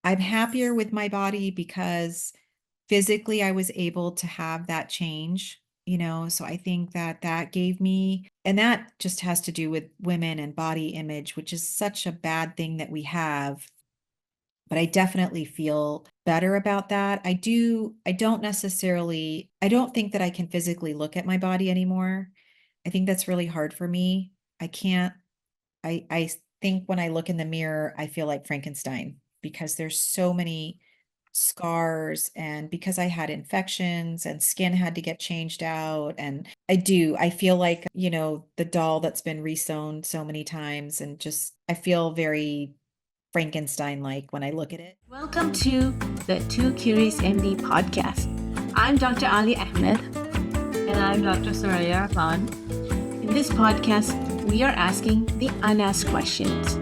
I'm happier with my body because physically I was able to have that change, so I think that that gave me, and that just has to do with women and body image, which is such a bad thing that we have. But I definitely feel better about that. I don't think that I can physically look at my body anymore. I think that's really hard for me. I can't, I think when I look in the mirror, I feel like Frankenstein because there's so many scars, and because I had infections and skin had to get changed out. And I feel like, the doll that's been resewn so many times, and just, I feel very Frankenstein-like when I look at it. Welcome to the TooCuriousMD podcast. I'm Dr. Alya Ahmad. And I'm Dr. Sara Ahmad. In this podcast, we are asking the unasked questions.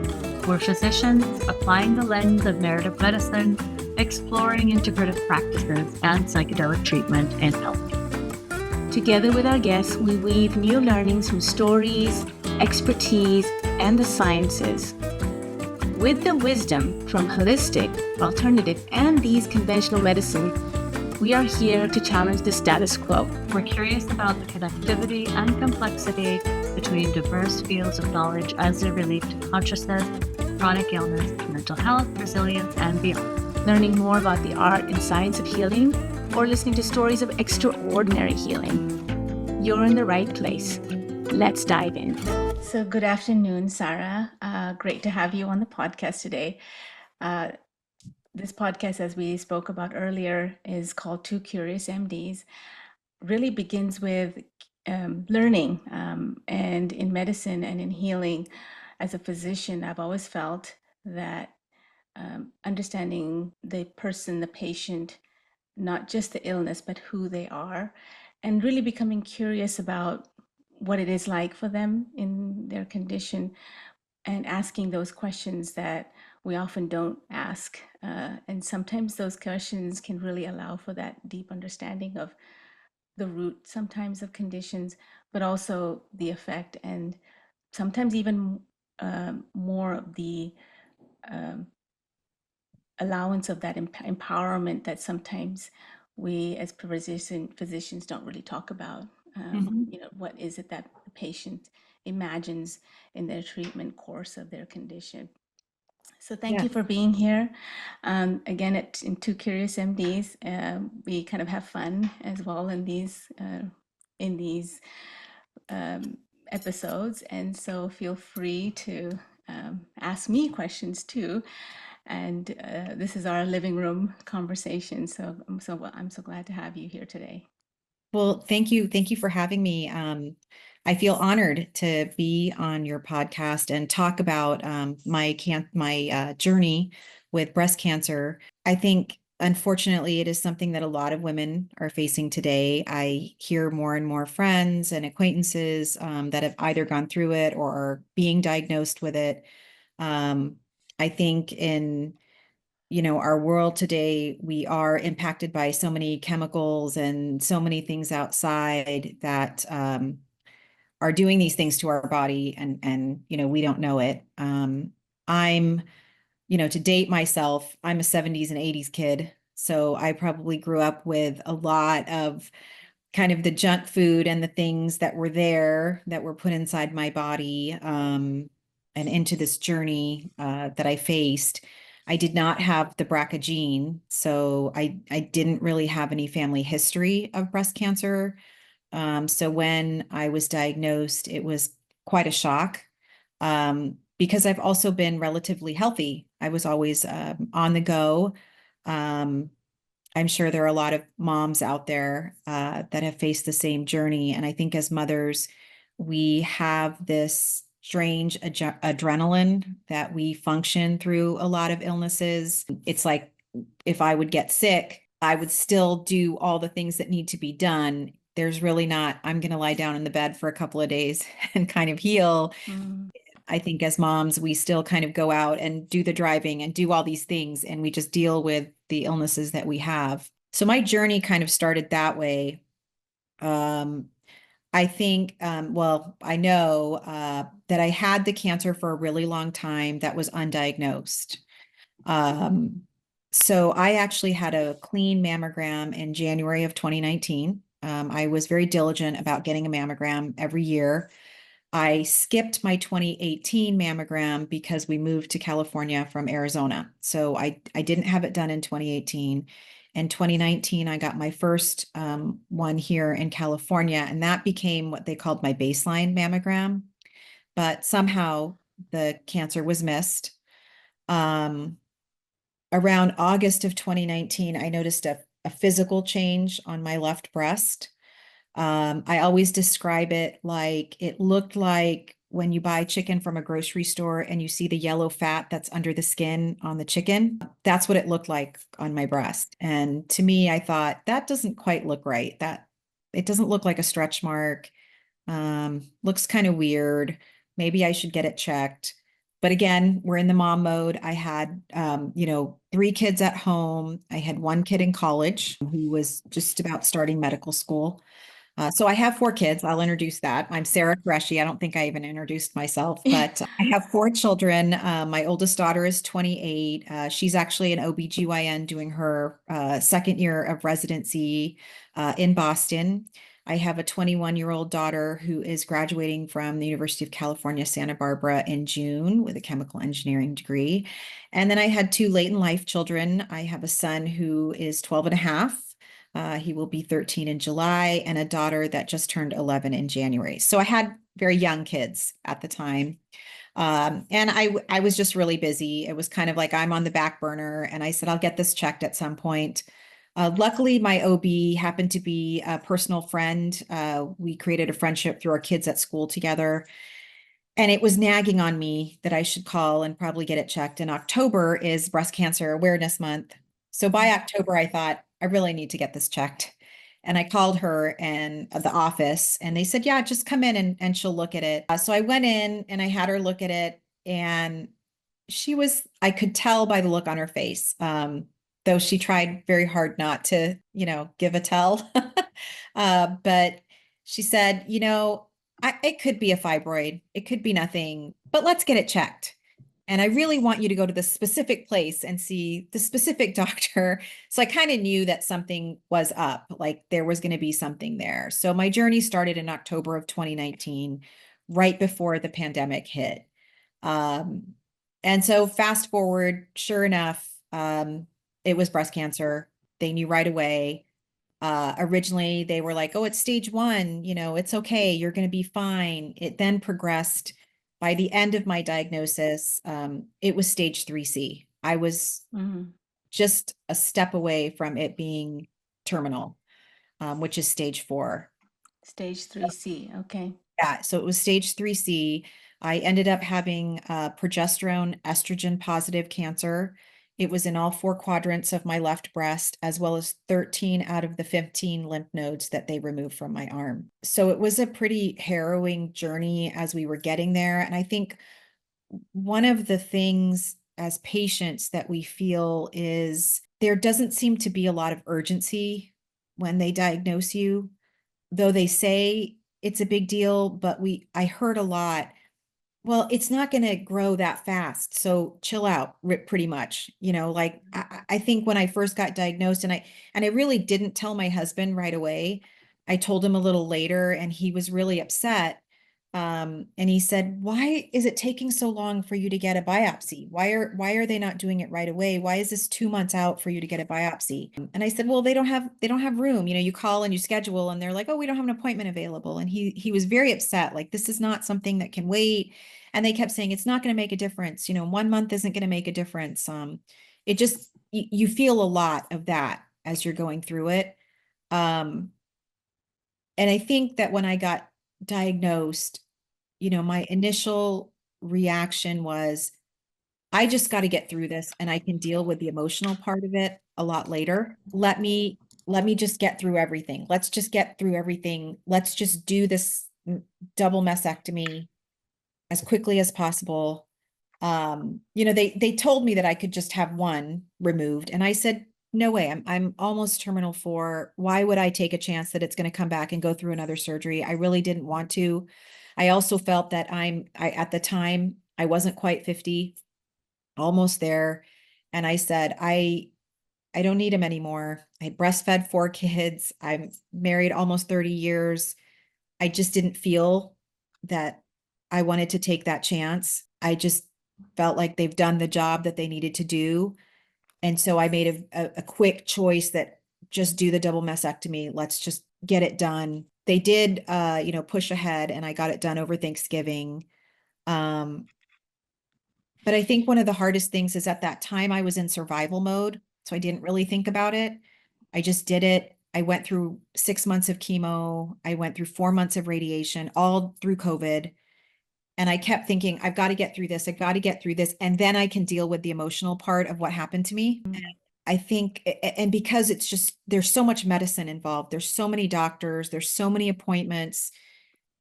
We're physicians applying the lens of narrative medicine, exploring integrative practices and psychedelic treatment in healthcare. Together with our guests, we weave new learnings from stories, expertise, and the sciences. With the wisdom from holistic, alternative, and these conventional medicines, we are here to challenge the status quo. We're curious about the connectivity and complexity between diverse fields of knowledge as they relate to consciousness, chronic illness, mental health, resilience, and beyond. Learning more about the art and science of healing, or listening to stories of extraordinary healing. You're in the right place. Let's dive in. So good afternoon, Sara. Great to have you on the podcast today. This podcast, as we spoke about earlier, is called TooCuriousMDs. Really begins with learning, and in medicine and in healing. As a physician, I've always felt that understanding the person, the patient, not just the illness, but who they are, and really becoming curious about what it is like for them in their condition, and asking those questions that we often don't ask. And sometimes those questions can really allow for that deep understanding of the root sometimes of conditions, but also the effect, and sometimes even more of the um, allowance of that empowerment that sometimes we as physicians don't really talk about. Mhm. What is it that the patient imagines in their treatment course of their condition? So thank Yeah. you for being here. Again, in TooCuriousMDs, we kind of have fun as well in these um, episodes, and so feel free to ask me questions too. And this is our living room conversation. So I'm so glad to have you here today. Well, thank you. Thank you for having me. I feel honored to be on your podcast and talk about my journey with breast cancer. I think, unfortunately, it is something that a lot of women are facing today. I hear more and more friends and acquaintances that have either gone through it or are being diagnosed with it. Um, I think in our world today, we are impacted by so many chemicals and so many things outside that are doing these things to our body, and we don't know it. I'm, to date myself, I'm a 70s and 80s kid, so I probably grew up with a lot of kind of the junk food and the things that were there that were put inside my body, and into this journey that I faced. I did not have the BRCA gene, so I didn't really have any family history of breast cancer. So when I was diagnosed, it was quite a shock, because I've also been relatively healthy. I was always on the go. Um, I'm sure there are a lot of moms out there that have faced the same journey. And I think as mothers, we have this strange adrenaline that we function through a lot of illnesses. It's like if I would get sick, I would still do all the things that need to be done. There's really not, I'm going to lie down in the bed for a couple of days and kind of heal. Mm. I think as moms, we still kind of go out and do the driving and do all these things, and we just deal with the illnesses that we have. So my journey kind of started that way. Um, I think, well, I know that I had the cancer for a really long time that was undiagnosed. Um, So I actually had a clean mammogram in January of 2019. I was very diligent about getting a mammogram every year. I skipped my 2018 mammogram because we moved to California from Arizona. So I didn't have it done in 2018. In 2019, I got my first one here in California, and that became what they called my baseline mammogram. But somehow the cancer was missed. Um, Around August of 2019, I noticed a physical change on my left breast. I always describe it like it looked like when you buy chicken from a grocery store and you see the yellow fat that's under the skin on the chicken. That's what it looked like on my breast. And to me, I thought that doesn't quite look right. That it doesn't look like a stretch mark. Looks kind of weird. Maybe I should get it checked. But again, we're in the mom mode. I had, 3 kids at home. I had one kid in college who was just about starting medical school. So I have 4 kids. I'll introduce that. I'm Sara Qureshi. I don't think I even introduced myself, but I have 4 children. My oldest daughter is 28. She's actually an OBGYN doing her second year of residency in Boston. I have a 21-year-old daughter who is graduating from the University of California, Santa Barbara in June with a chemical engineering degree. And then I had 2 late in life children. I have a son who is 12 and a half. He will be 13 in July, and a daughter that just turned 11 in January. So I had very young kids at the time. And I was just really busy. It was kind of like I'm on the back burner, and I said, I'll get this checked at some point. Luckily, my OB happened to be a personal friend. We created a friendship through our kids at school together. And it was nagging on me that I should call and probably get it checked. And October is Breast Cancer Awareness Month. So by October, I thought, I really need to get this checked. And I called her and the office, and they said, yeah, just come in and she'll look at it. So I went in and I had her look at it, and I could tell by the look on her face, though she tried very hard not to, give a tell. But she said, it could be a fibroid. It could be nothing, but let's get it checked. And I really want you to go to the specific place and see the specific doctor. So I kind of knew that something was up, like there was going to be something there. So my journey started in October of 2019, right before the pandemic hit. And so fast forward, sure enough, it was breast cancer. They knew right away. Originally, they were like, oh, it's stage 1, it's okay, you're going to be fine. It then progressed. By the end of my diagnosis, it was stage 3C. I was just a step away from it being terminal, which is stage 4. Stage 3C. Okay. Yeah, so it was stage 3C. I ended up having progesterone estrogen positive cancer. It was in all 4 quadrants of my left breast, as well as 13 out of the 15 lymph nodes that they removed from my arm. So it was a pretty harrowing journey as we were getting there. And I think one of the things as patients that we feel is there doesn't seem to be a lot of urgency when they diagnose you, though they say it's a big deal, but I heard a lot, well, it's not going to grow that fast, so chill out, pretty much. Like I think when I first got diagnosed, and I really didn't tell my husband right away. I told him a little later, and he was really upset. And he said, "Why is it taking so long for you to get a biopsy? Why are they not doing it right away? Why is this 2 months out for you to get a biopsy?" And I said, "Well, they don't have room. You call and you schedule, and they're like, oh, we don't have an appointment available." And he was very upset, like this is not something that can wait. And they kept saying, it's not going to make a difference. 1 month isn't going to make a difference. It just, you feel a lot of that as you're going through it. And I think that when I got diagnosed, my initial reaction was, I just got to get through this, and I can deal with the emotional part of it a lot later. Let me just get through everything. Let's just get through everything. Let's just do this double mastectomy as quickly as possible. They told me that I could just have one removed, and I said, no way. I'm almost terminal 4. Why would I take a chance that it's going to come back and go through another surgery? I really didn't want to. I also felt that at the time I wasn't quite 50, almost there. And I said, I don't need him anymore. I breastfed 4 kids. I'm married almost 30 years. I just didn't feel that I wanted to take that chance. I just felt like they've done the job that they needed to do. And so I made a quick choice that just do the double mastectomy. Let's just get it done. They did, push ahead and I got it done over Thanksgiving. Um, but I think one of the hardest things is at that time I was in survival mode. So I didn't really think about it. I just did it. I went through 6 months of chemo. I went through 4 months of radiation, all through COVID. And I kept thinking, I've got to get through this. I've got to get through this. And then I can deal with the emotional part of what happened to me. And I think, and because it's just, there's so much medicine involved, there's so many doctors, there's so many appointments,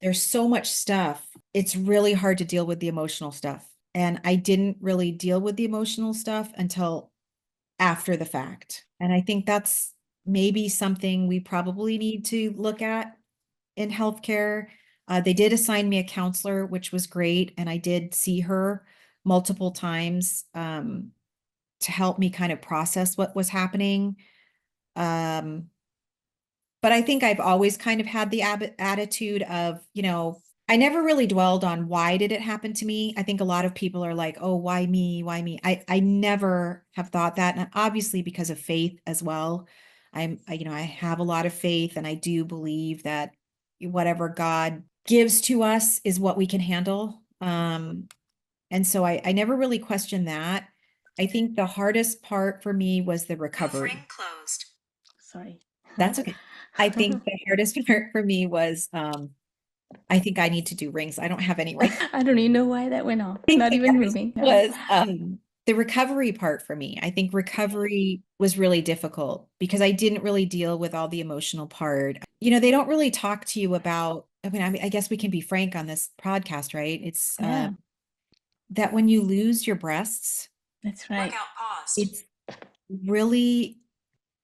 there's so much stuff. It's really hard to deal with the emotional stuff. And I didn't really deal with the emotional stuff until after the fact. And I think that's maybe something we probably need to look at in healthcare. They did assign me a counselor, which was great. And I did see her multiple times to help me kind of process what was happening. Um, but I think I've always kind of had the attitude of, I never really dwelled on why did it happen to me. I think a lot of people are like, oh, why me? Why me? I never have thought that. And obviously because of faith as well. I have a lot of faith and I do believe that whatever God gives to us is what we can handle. And so I never really questioned that. I think the hardest part for me was the recovery. Closed. Sorry. That's okay. I think the hardest part for me was, I think I need to do rings. I don't have any right. I don't even know why that went off. I think Not the even hardest moving. No. was the recovery part for me. I think recovery was really difficult because I didn't really deal with all the emotional part. They don't really talk to you about, I guess we can be frank on this podcast, right? It's Yeah, that when you lose your breasts, that's right. it's really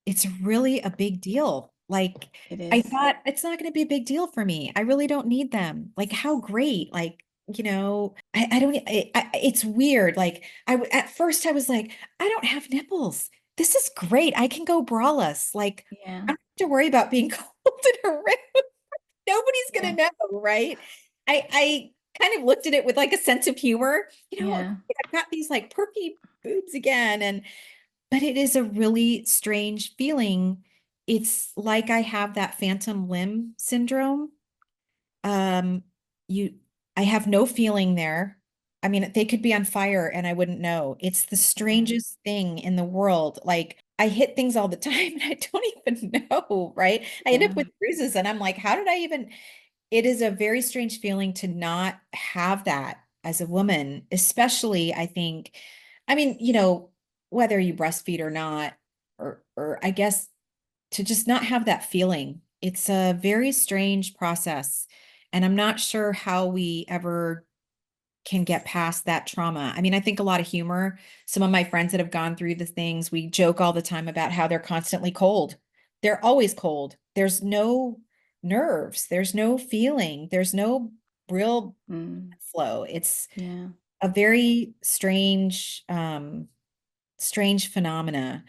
it's really a big deal. Like, It I is. thought it's not going to be a big deal for me. I really don't need them. Like, how great. Like, I don't, it's weird. Like, at first I was like, I don't have nipples. This is great. I can go braless. Like, Yeah. I don't have to worry about being cold in a room. Nobody's Yeah. going to know, right? I kind of looked at it with like a sense of humor. Yeah. I've got these like perky boobs again. But it is a really strange feeling. It's like I have that phantom limb syndrome. Um, you, I have no feeling there. I mean, they could be on fire and I wouldn't know. It's the strangest thing in the world. Like I hit things all the time and I don't even know, right? I end up Yeah. with bruises and I'm like, how did I even, it is a very strange feeling to not have that as a woman, especially I think, whether you breastfeed or not, or I guess to just not have that feeling. It's a very strange process. And I'm not sure how we ever can get past that trauma. I mean, I think a lot of humor. Some of my friends that have gone through the things, we joke all the time about how they're constantly cold. They're always cold. There's no nerves, there's no feeling, there's no real flow. It's Yeah. a very strange phenomena.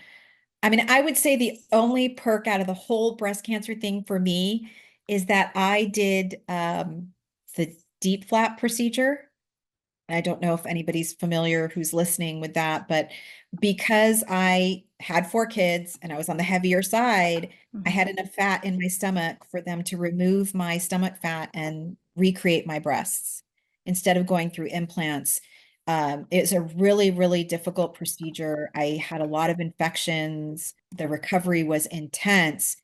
I mean, I would say the only perk out of the whole breast cancer thing for me is that I did the deep flap procedure. I don't know if anybody's familiar who's listening with that, but because I had 4 kids and I was on the heavier side, I had enough fat in my stomach for them to remove my stomach fat and recreate my breasts instead of going through implants. It's a really, really difficult procedure. I had a lot of infections. The recovery was intense,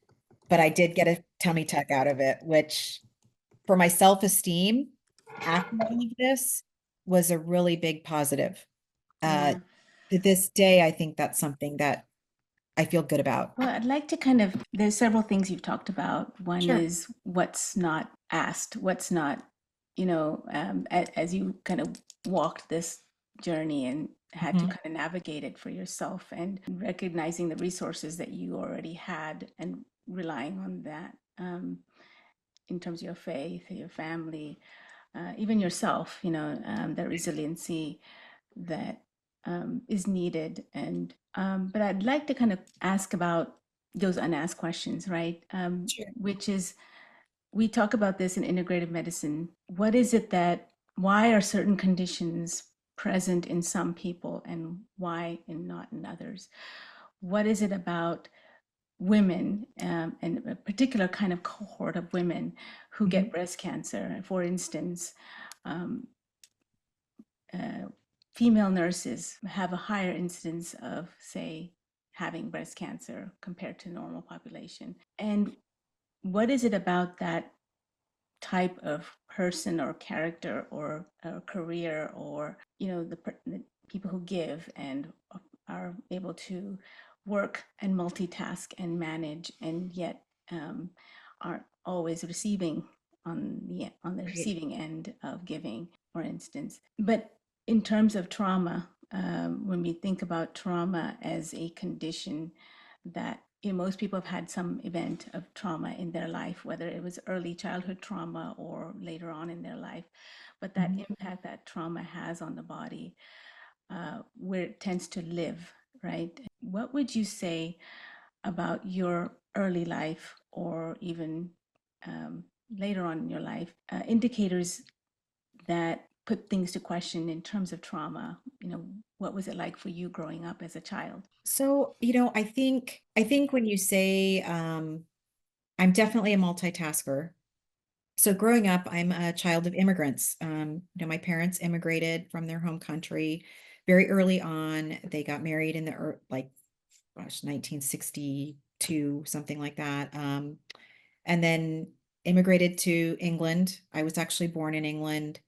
but I did get a tummy tuck out of it, which for my self-esteem after all of this was a really big positive. Uh, Yeah. to this day, I think that's something that I feel good about. Well, I'd like to there's several things you've talked about. One Sure. is what's not asked, what's not, as you kind of walked this journey and had to Mhm. kind of navigate it for yourself and recognizing the resources that you already had and relying on that in terms of your faith, your family, even yourself, the resiliency that is needed. And but I'd like to kind of ask about those unasked questions, right? Sure. Which is, we talk about this in integrative medicine. What is it that, why are certain conditions present in some people and why and not in others? What is it about women, and a particular kind of cohort of women who Mhm. get breast cancer? For instance, um, uh, female nurses have a higher incidence of, say, having breast cancer compared to normal population. And what is it about that type of person or character or career, or the people who give and are able to work and multitask and manage, and yet aren't always receiving on the Right. receiving end of giving, for instance. But in terms of trauma, when we think about trauma as a condition that, most people have had some event of trauma in their life, whether it was early childhood trauma or later on in their life, but that Mhm. impact that trauma has on the body, where it tends to live, right? What would you say about your early life, or even later on in your life, indicators that put things to question in terms of trauma? What was it like for you growing up as a child? So, I think when you say I'm definitely a multitasker. So growing up, I'm a child of immigrants. My parents immigrated from their home country very early on. They got married in like, gosh, 1962, something like that. And then immigrated to England. I was actually born in England.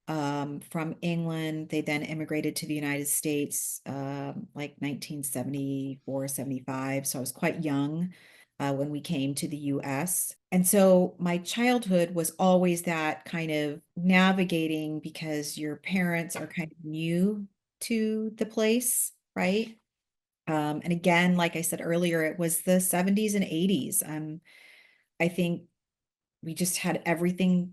From England, they then immigrated to the United States, like 1974, 75. So I was quite young when we came to the US. And so my childhood was always that kind of navigating, because your parents are kind of new to the place, right? And again, like I said earlier, it was the 70s and 80s. I think we just had everything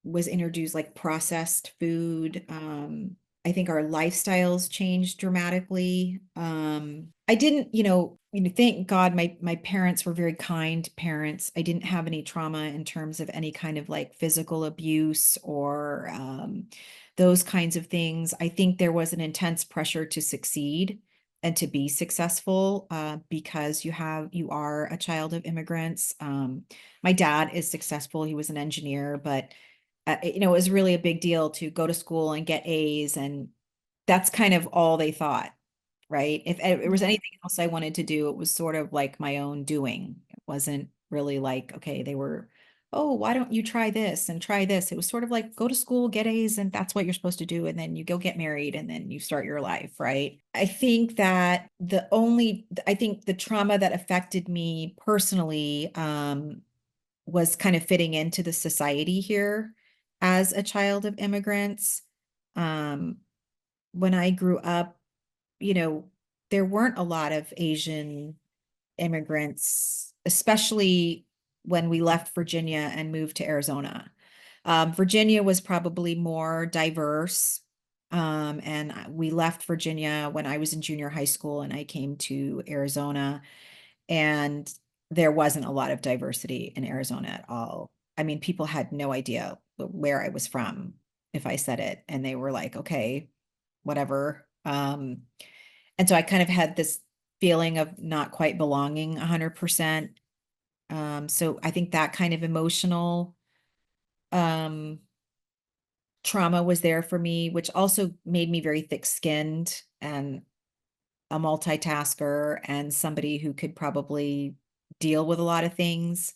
was introduced, like processed food. I think our lifestyles changed dramatically. I didn't, thank God my parents were very kind parents. I didn't have any trauma in terms of any kind of like physical abuse or those kinds of things. I think there was an intense pressure to succeed and to be successful because you are a child of immigrants. My dad is successful. He was an engineer, but it was really a big deal to go to school and get A's, and that's kind of all they thought, right? If it was Yeah. anything else I wanted to do, it was sort of like my own doing. It wasn't really like, okay, they were, oh, why don't you try this and try this? It was sort of like, go to school, get A's, and that's what you're supposed to do. And then you go get married and then you start your life, right? I think that I think the trauma that affected me personally, was kind of fitting into the society here as a child of immigrants. Um, when I grew up, you know, there weren't a lot of Asian immigrants, especially when we left Virginia and moved to Arizona. Virginia was probably more diverse. And we left Virginia when I was in junior high school and I came to Arizona, and there wasn't a lot of diversity in Arizona at all. I mean, people had no idea where I was from if I said it, and they were like, okay, whatever. And so I kind of had this feeling of not quite belonging 100%. So I think that kind of emotional um, trauma was there for me, which also made me very thick-skinned and a multitasker and somebody who could probably deal with a lot of things.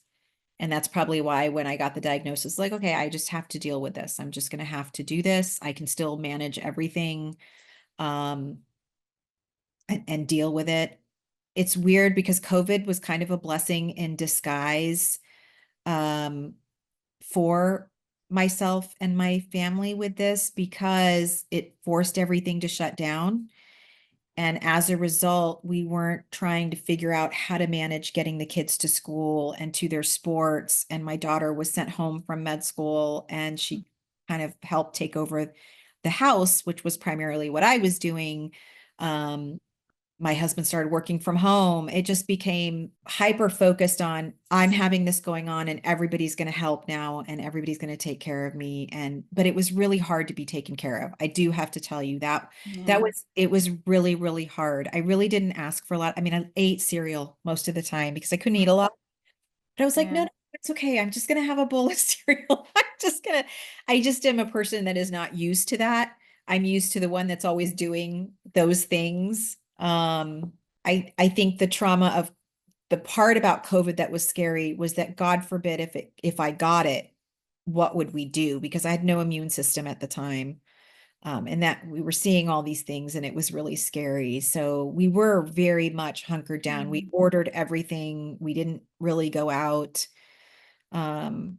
And that's probably why when I got the diagnosis, like, okay, I just have to deal with this. I'm just going to have to do this. I can still manage everything um, and deal with it. It's weird because COVID was kind of a blessing in disguise um, for myself and my family with this, because it forced everything to shut down. And as a result, we weren't trying to figure out how to manage getting the kids to school and to their sports. And my daughter was sent home from med school, and she kind of helped take over the house, which was primarily what I was doing, my husband started working from home. It just became hyper focused on I'm having this going on and everybody's going to help now and everybody's going to take care of me. And but it was really hard to be taken care of. I do have to tell you that Yeah. it was really, really hard. I really didn't ask for a lot. I mean, I ate cereal most of the time because I couldn't eat a lot. But I was like, no, Yeah. no, it's okay. I'm just gonna have a bowl of cereal. I just am a person that is not used to that. I'm used to the one that's always doing those things. I think the trauma of the part about COVID that was scary was that God forbid if I got it, what would we do? Because I had no immune system at the time. And that we were seeing all these things and it was really scary. So we were very much hunkered down. We Mm. ordered everything. We didn't really go out. Um,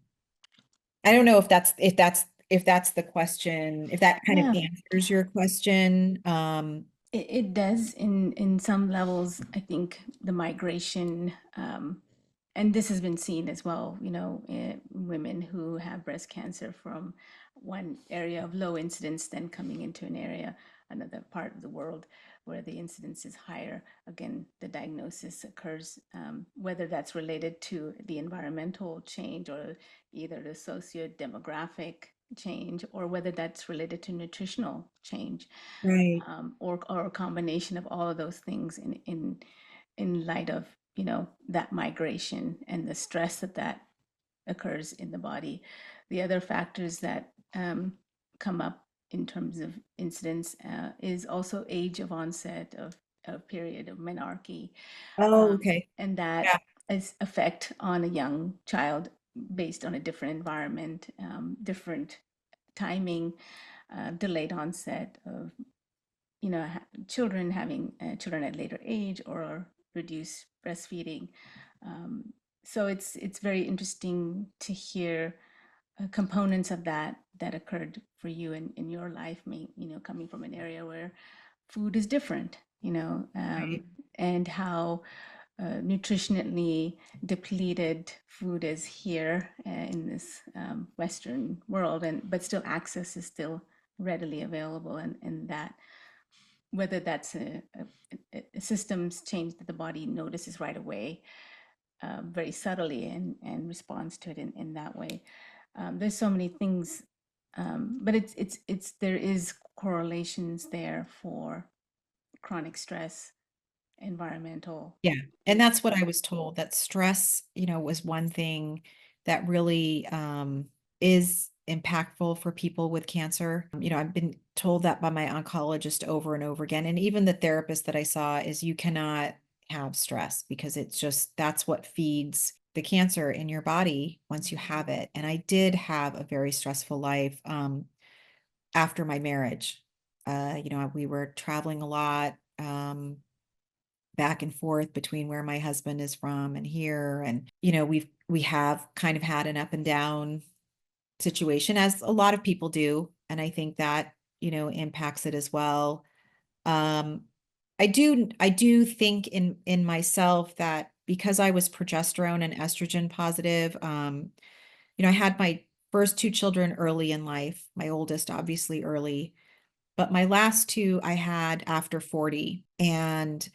I don't know if that's the question, if that kind of Yeah. answers your question. It does in some levels. I think the migration, and this has been seen as well, women who have breast cancer from one area of low incidence, then coming into another part of the world where the incidence is higher. Again, the diagnosis occurs, whether that's related to the environmental change or either the socio-demographic change, or whether that's related to nutritional change, Right. or a combination of all of those things in light of that migration and the stress that occurs in the body. The other factors that come up in terms of incidence is also age of onset of period of menarche, Oh, okay. and that Yeah. is effect on a young child based on a different environment, different timing, delayed onset of children having children at later age or reduced breastfeeding. So it's very interesting to hear components of that occurred for you in your life, coming from an area where food is different, Right. and how nutritionally depleted food is here in this Western world, but still access is still readily available, and that whether that's a systems change that the body notices right away, very subtly, and responds to it in that way. There's so many things, but there is correlations there for chronic stress, environmental. Yeah. And that's what I was told, that stress, was one thing that really is impactful for people with cancer. I've been told that by my oncologist over and over again. And even the therapist that I saw is you cannot have stress because it's just that's what feeds the cancer in your body once you have it. And I did have a very stressful life after my marriage. We were traveling a lot. Back and forth between where my husband is from and here. And, we have kind of had an up and down situation as a lot of people do. And I think that, impacts it as well. Um, I do think in myself that because I was progesterone and estrogen positive, I had my first two children early in life, my oldest obviously early, but my last two I had after 40. And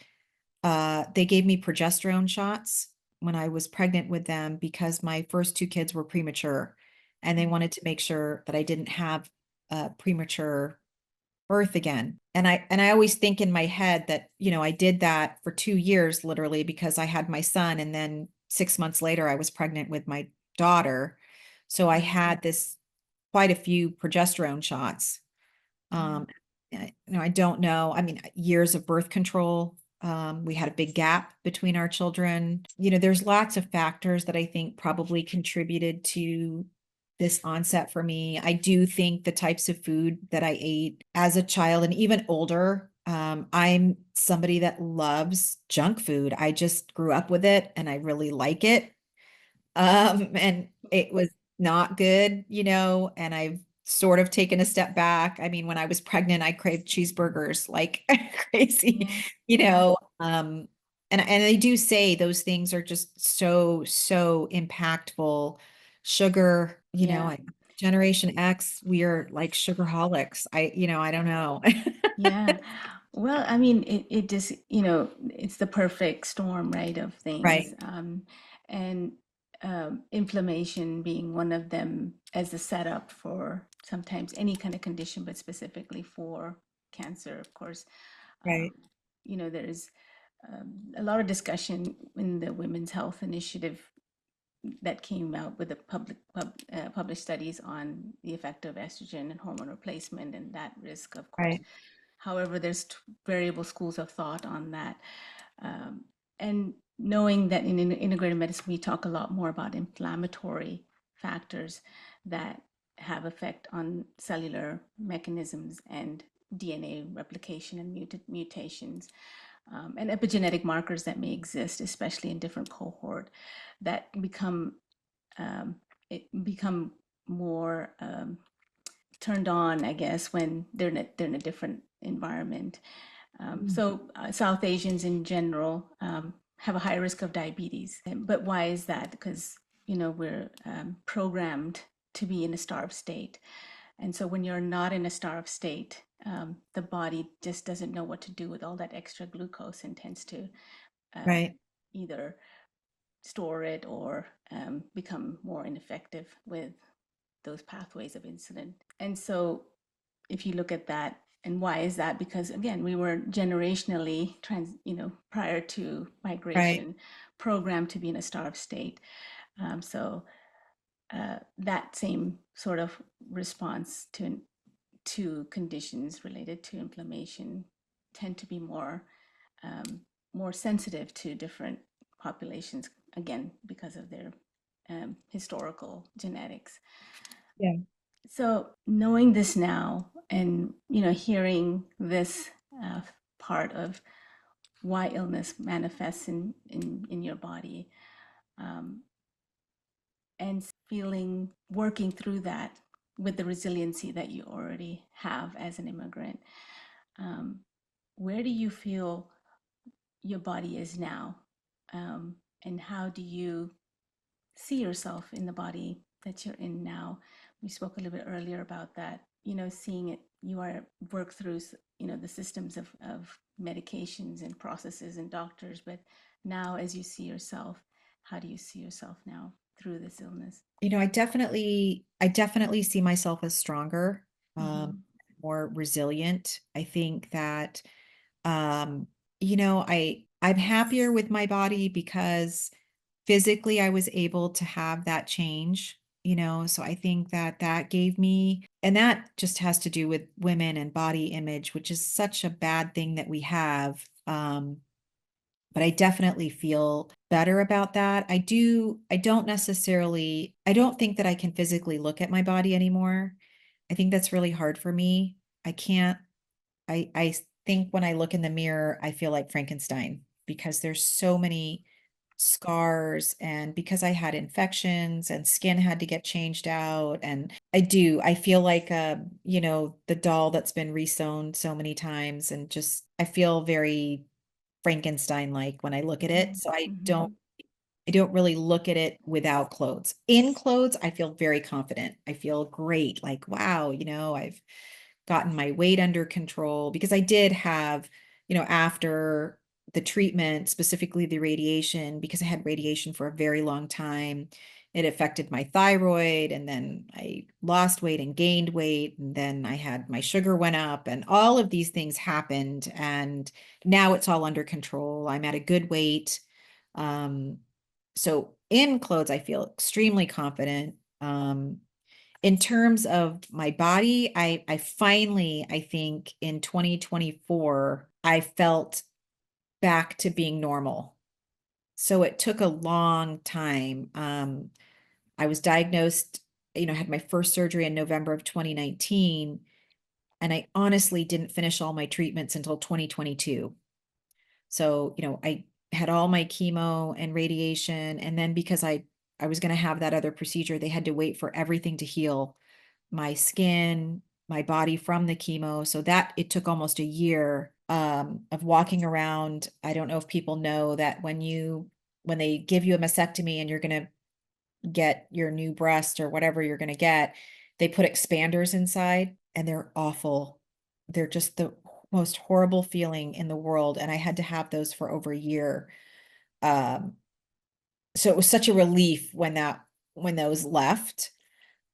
they gave me progesterone shots when I was pregnant with them because my first two kids were premature and they wanted to make sure that I didn't have a premature birth again. And I always think in my head that, I did that for 2 years literally because I had my son and then 6 months later I was pregnant with my daughter. So I had this quite a few progesterone shots. Yeah. Um, I don't know. I mean, years of birth control. We had a big gap between our children. There's lots of factors that I think probably contributed to this onset for me. I do think the types of food that I ate as a child and even older, I'm somebody that loves junk food. I just grew up with it and I really like it. And it was not good, and I've sort of taken a step back. I mean, when I was pregnant, I craved cheeseburgers like crazy, Yeah. you Yeah. know. And they do say those things are just so impactful. Sugar, Yeah. Generation X, we are like sugarholics. I don't know. Yeah. Well, I mean, it just, it's the perfect storm, right, of Right, things. And inflammation being one of them as a setup for sometimes any kind of condition, but specifically for cancer, of course. Um, right, there's a lot of discussion in the Women's Health Initiative that came out with the published studies on the effect of estrogen and hormone replacement and that risk, of course. right, However, there's variable schools of thought on that. And knowing that in integrative medicine, we talk a lot more about inflammatory factors that have effect on cellular mechanisms and DNA replication and mutations, and epigenetic markers that may exist, especially in different cohort, that um, become more turned on, I guess, when they're in a different environment. South Asians in general have a high risk of diabetes. But why is that? Because, we're programmed to be in a starved state. And so when you're not in a starved state, the body just doesn't know what to do with all that extra glucose and tends to right. either store it or become more ineffective with those pathways of insulin. And so if you look at that, and why is that? Because again, we were generationally prior to Right. migration, programmed to be in a starved state. So that same sort of response to conditions related to inflammation tend to be more sensitive to different populations, again because of their historical genetics. Yeah. So knowing this now and hearing this part of why illness manifests in your body, um, and working through that with the resiliency that you already have as an immigrant, um, where do you feel your body is now, and how do you see yourself in the body that you're in now? We spoke a little bit earlier about that, seeing it, you are work through, the systems of medications and processes and doctors, but now as you see yourself, how do you see yourself now through this illness? I definitely see myself as stronger, Mm-hmm. more resilient. I think that, um, I'm happier with my body because physically I was able to have that change, so I think that that gave me, and that just has to do with women and body image, which is such a bad thing that we have. But I definitely feel better about that. I don't think that I can physically look at my body anymore. I think that's really hard for me. I can't, I think when I look in the mirror, I feel like Frankenstein because there's so many scars, and because I had infections and skin had to get changed out. And I feel like, the doll that's been resewn so many times, and just, I feel very Frankenstein-like when I look at it. So Mm-hmm. I don't really look at it without clothes. In clothes, I feel very confident. I feel great. Like, wow, I've gotten my weight under control because I did have, after the treatment, specifically the radiation, because I had radiation for a very long time, it affected my thyroid, and then I lost weight and gained weight, and then I had my sugar went up, and all of these things happened, and now it's all under control. I'm at a good weight. Um, so in clothes, I feel extremely confident. In terms of my body, I finally, I think in 2024, I felt back to being normal. So it took a long time. I was diagnosed, had my first surgery in November of 2019, and I honestly didn't finish all my treatments until 2022. So, I had all my chemo and radiation, and then because I was going to have that other procedure, they had to wait for everything to heal, my skin, my body from the chemo. So that it took almost a year of walking around. I don't know if people know that when they give you a mastectomy and you're going to get your new breast or whatever you're going to get, They put expanders inside and they're awful. They're just the most horrible feeling in the world. And I had to have those for over a year. Um, so it was such a relief when those left.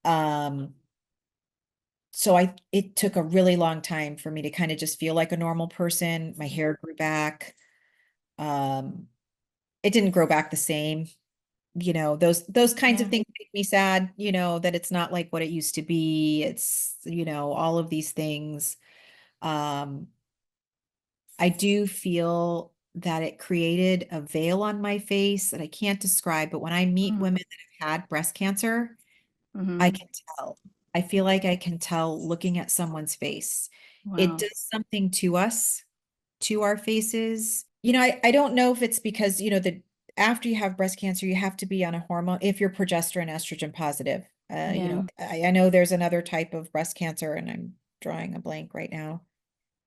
Um, so it took a really long time for me to kind of just feel like a normal person. My hair grew back. Um, it didn't grow back the same. Those kinds of Yeah. things make me sad, that it's not like what it used to be. It's, all of these things. Um, I do feel that it created a veil on my face that I can't describe, but when I meet Mm. women that have had breast cancer, I Mm-hmm. can tell. I feel like I can tell looking at someone's face. It Wow. does something to us, to our faces. I don't know if it's because, after you have breast cancer, you have to be on a hormone if you're progesterone estrogen positive. Yeah. I know there's another type of breast cancer, and I'm drawing a blank right now,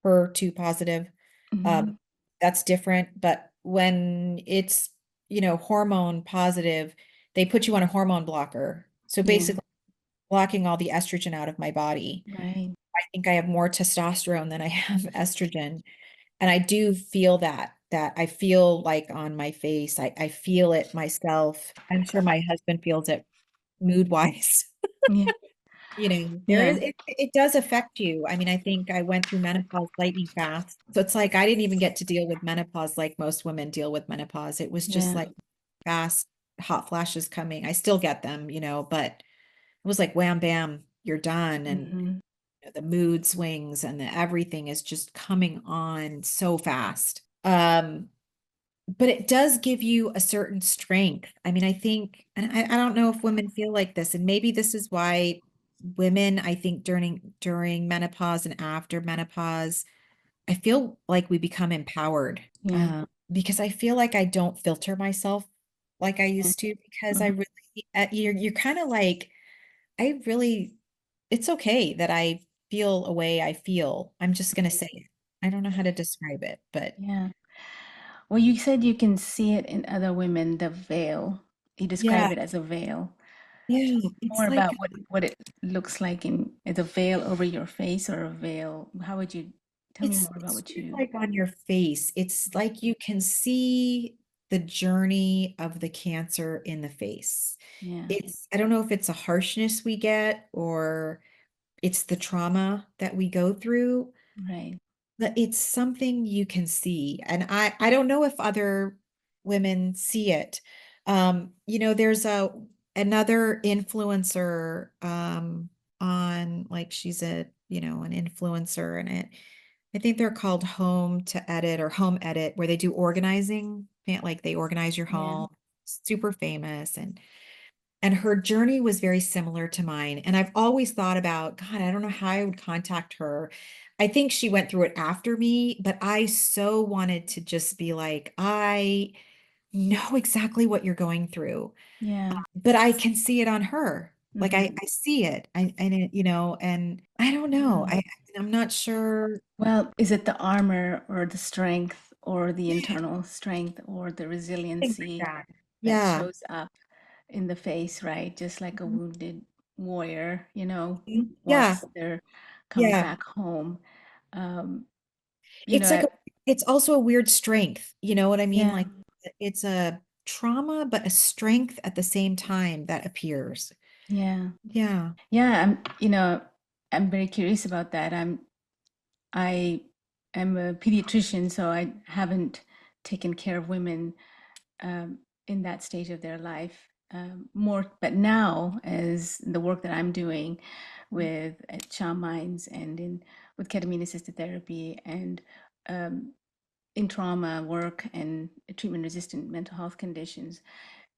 HER2 positive. Mm-hmm. Um, that's different, but when it's, hormone positive, they put you on a hormone blocker. So Yeah. basically blocking all the estrogen out of my body. Right. I think I have more testosterone than I have estrogen. And I do feel that I feel like on my face, I feel it myself. I'm sure my husband feels it mood wise. Yeah. There is Yeah. it does affect you. I mean, I think I went through menopause lightning fast. So it's like I didn't even get to deal with menopause like most women deal with menopause. It was just Yeah. like fast, hot flashes coming. I still get them, but it was like wham bam, you're done. And Mm-hmm. the mood swings and the everything is just coming on so fast. But it does give you a certain strength. I mean, I think, and I don't know if women feel like this, and maybe this is why women, I think during menopause and after menopause, I feel like we become empowered. Yeah. Because I feel like I don't filter myself like I Yeah. used to, because I Mm-hmm. really, you're kind of like, I really, it's okay that I feel a way I feel. I'm just gonna say it. I don't know how to describe it, but Yeah. Well, you said you can see it in other women, the veil. You describe yeah, it as a veil. yeah, More it's like about what it looks like in is a veil over your face or a veil. How would you tell me more about it's what sort of you? like on your face. It's like you can see the journey of the cancer in the face. Yeah. I don't know if it's a harshness we get or it's the trauma that we go through. Right. But it's something you can see. And I don't know if other women see it. There's another influencer on like she's an influencer and I think they're called Home to Edit or Home Edit, where they do organizing. Like they organize your Yeah. home, super famous. And her journey was very similar to mine. And I've always thought about, God, I don't know how I would contact her. I think she went through it after me, but I so wanted to just be like, I know exactly what you're going through, Yeah. but I can see it on her. Like Hmm. I see it. And I don't know. Yeah. I'm not sure. Well, is it the armor or the strength or the Yeah, internal strength or the things like resiliency that. that Yeah. shows up in the face, right? Just like a Mhm. wounded warrior, Yeah. once they're come Yeah. back home. Um, you It's know, like it's also a weird strength. You know what I mean? yeah, Like it's a trauma, but a strength at the same time that appears. yeah, Yeah. yeah. I'm very curious about that. I am a pediatrician, so I haven't taken care of women um, in that stage of their life more. But now, as the work that I'm doing with at Child Minds and in with ketamine assisted therapy and um, in trauma work and treatment resistant mental health conditions,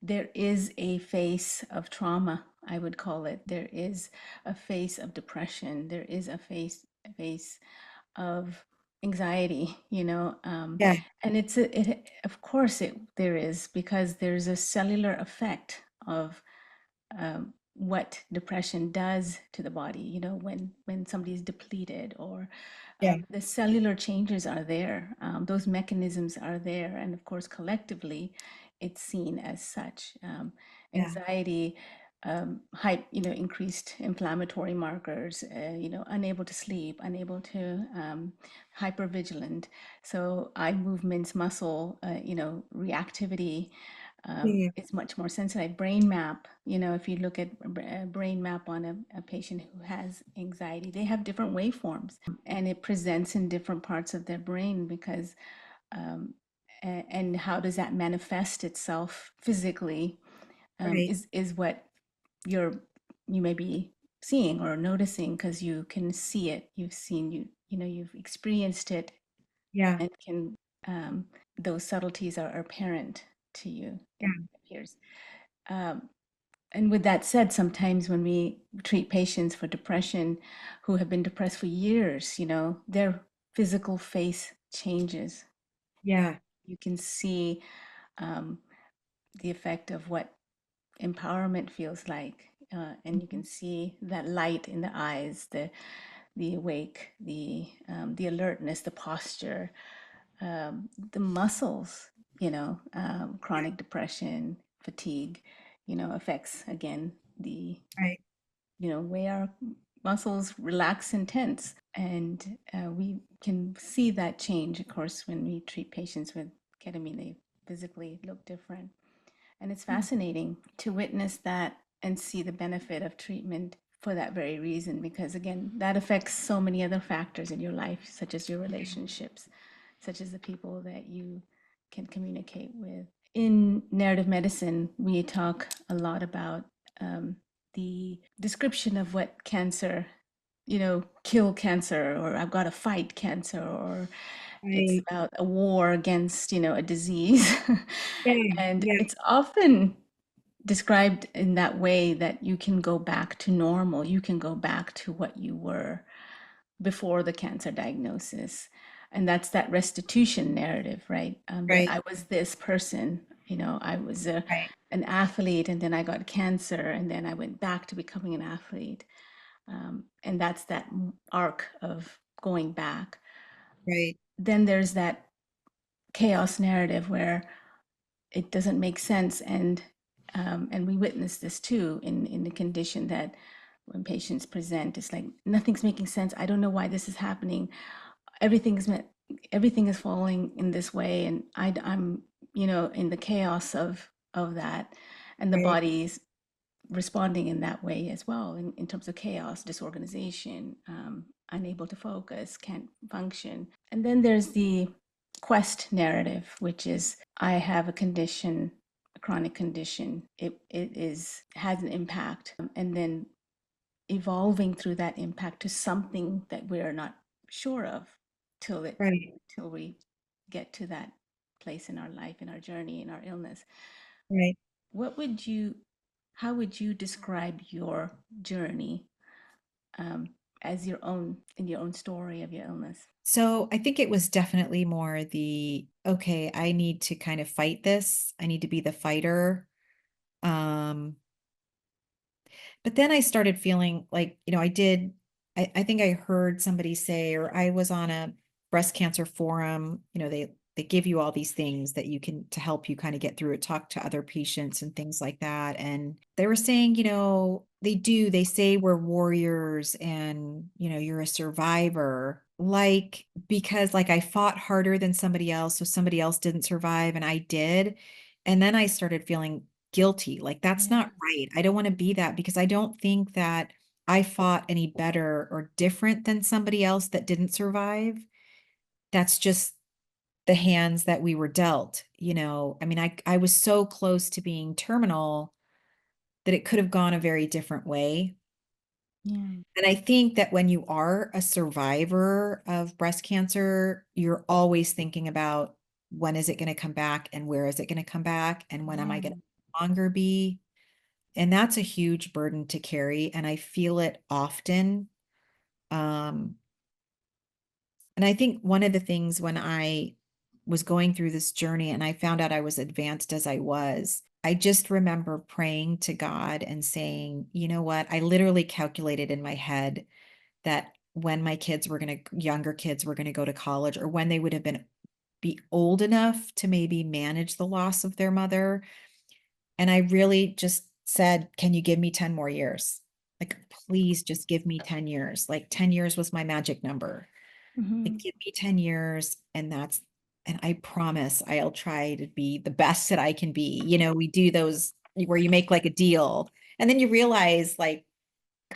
there is a face of trauma, I would call it. There is a face of depression. There is a face of anxiety, Yeah. and of course there is, because there's a cellular effect of what depression does to the body, when somebody's depleted, or Yeah. the cellular changes are there, those mechanisms are there, and of course collectively it's seen as such. Yeah. Anxiety, increased inflammatory markers, unable to sleep, unable to, hypervigilant. So eye movements, muscle, reactivity Yeah. is much more sensitive. Brain map, if you look at a brain map on a patient who has anxiety, they have different waveforms and it presents in different parts of their brain because, and how does that manifest itself physically, Right. is what you may be seeing or noticing because you can see it. You've seen you've experienced it Yeah. and can, um, those subtleties are apparent to you. Yeah. It appears. Um, and with that said, sometimes when we treat patients for depression who have been depressed for years, their physical face changes. Yeah. You can see, um, the effect of what empowerment feels like, and you Mhm. can see that light in the eyes, the awake, the alertness, the posture, the muscles. Yeah. Chronic depression, fatigue, affects again the Right. way our muscles relax and tense, and we can see that change. Of course, when we treat patients with ketamine, they physically look different. And it's Hmm. fascinating to witness that and see the benefit of treatment for that very reason, because again, that affects so many other factors in your life, such as your relationships, such as the people that you can communicate with. In narrative medicine, we talk a lot about, the description of what cancer, kill cancer, or I've got to fight cancer, or it's Right. about a war against, a disease. Yeah. And Yeah. it's often described in that way that you can go back to normal, you can go back to what you were before the cancer diagnosis. And that's that restitution narrative, right? That Right. I was this person, I was Right. an athlete, and then I got cancer, and then I went back to becoming an athlete. And that's that arc of going back. Right. Then there's that chaos narrative where it doesn't make sense, and we witness this too in the condition that when patients present, it's like nothing's making sense. I don't know why this is happening. Everything is meant, everything is falling in this way, and I'm in the chaos of that, and the Right. body's responding in that way as well, in terms of chaos, disorganization, unable to focus, can't function. And then there's the quest narrative, which is I have a condition, a chronic condition. It is has an impact, and then evolving through that impact to something that we're not sure of till it Right. till we get to that place in our life, in our journey, in our illness. Right. What would you, how would you describe your journey, um, as your own, in your own story of your illness? So I think it was definitely more okay, I need to kind of fight this. I need to be the fighter. Um, But then I started feeling like, I think I heard somebody say, or I was on a breast cancer forum, they give you all these things that you can to help you kind of get through it, talk to other patients and things like that. And they were saying, they say we're warriors and, you're a survivor. Like, because like I fought harder than somebody else, so somebody else didn't survive and I did. And then I started feeling guilty. Like, that's Yeah. not right. I don't want to be that because I don't think that I fought any better or different than somebody else that didn't survive. That's just the hands that we were dealt, I mean, I was so close to being terminal that it could have gone a very different way. Yeah. And I think that when you are a survivor of breast cancer, you're always thinking about when is it going to come back and where is it going to come back and when am I Yeah. going to longer be. And that's a huge burden to carry. And I feel it often. Um, and I think one of the things when I was going through this journey and I found out I was advanced as I was, I just remember praying to God and saying, you know what? I literally calculated in my head that when my younger kids were going to go to college or when they would have be old enough to maybe manage the loss of their mother. And I really just said, can you give me 10 more years? Like, please just give me 10 years. Like 10 years was my magic number. Like, Mhm. give me 10 years and I promise I'll try to be the best that I can be. We do those where you make like a deal and then you realize like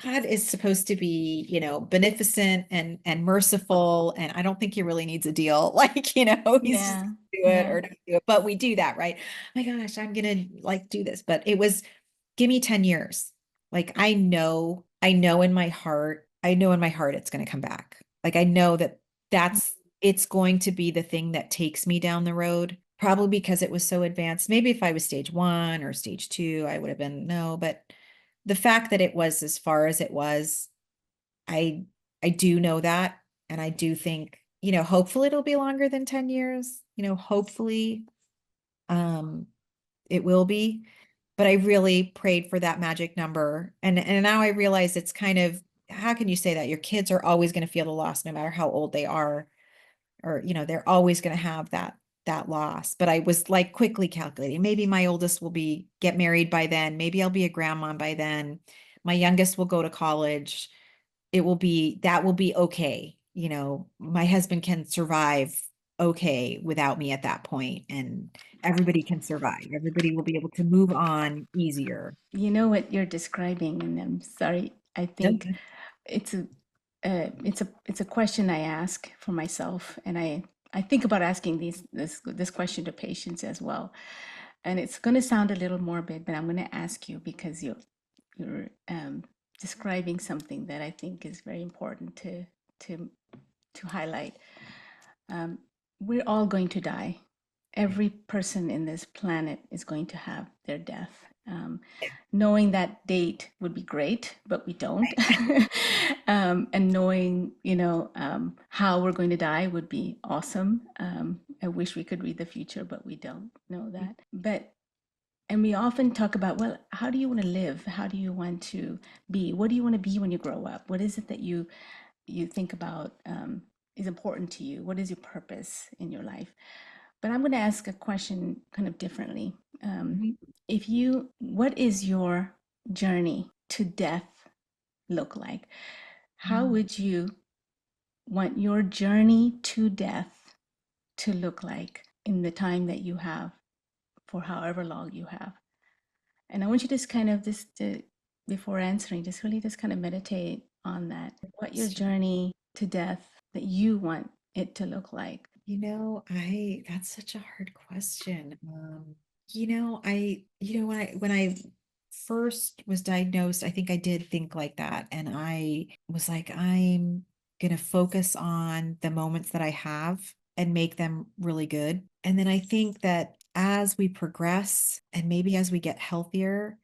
God is supposed to be, beneficent and merciful. And I don't think he really needs a deal. Like, he's just Yeah. do it Yeah. or don't do it. But we do that, right? My gosh, I'm gonna like do this. But it was give me 10 years. Like I know in my heart it's gonna come back. Like I know that's it's going to be the thing that takes me down the road. Probably because it was so advanced. Maybe if I was stage 1 or stage 2, I would have been no, but the fact that it was as far as it was, I I do know that. And I do think, hopefully it'll be longer than 10 years. Hopefully um it will be. But I really prayed for that magic number. And now I realize it's kind of how can you say that? Your kids are always going to feel the loss no matter how old they are, or they're always going to have that loss. But I was like quickly calculating, maybe my oldest will be get married by then, maybe I'll be a grandma by then, my youngest will go to college, that will be okay. My husband can survive okay without me at that point, and everybody can survive, everybody will be able to move on easier. You know what you're describing, and I'm sorry. I think Okay. it's a question I ask for myself, and I think about asking this question to patients as well. And it's going to sound a little morbid, but I'm going to ask you because you're describing something that I think is very important to to highlight. Um, we're all going to die. Every person in this planet is going to have their death. Knowing that date would be great, but we don't. And knowing, how we're going to die would be awesome. I wish we could read the future, but we don't know that. And we often talk about, well, how do you want to live? How do you want to be? What do you want to be when you grow up? What is it that you think about is important to you? What is your purpose in your life? But I'm going to ask a question kind of differently. Mhm. What is your journey to death look like? How Mm. would you want your journey to death to look like in the time that you have for however long you have? And I want you to just kind of before answering, just really just kind of meditate on that. What your journey to death that you want it to look like. That's such a hard question. When I first was diagnosed, I think I did think like that. And I was like, I'm gonna focus on the moments that I have and make them really good. And then I think that as we progress and maybe as we get healthier,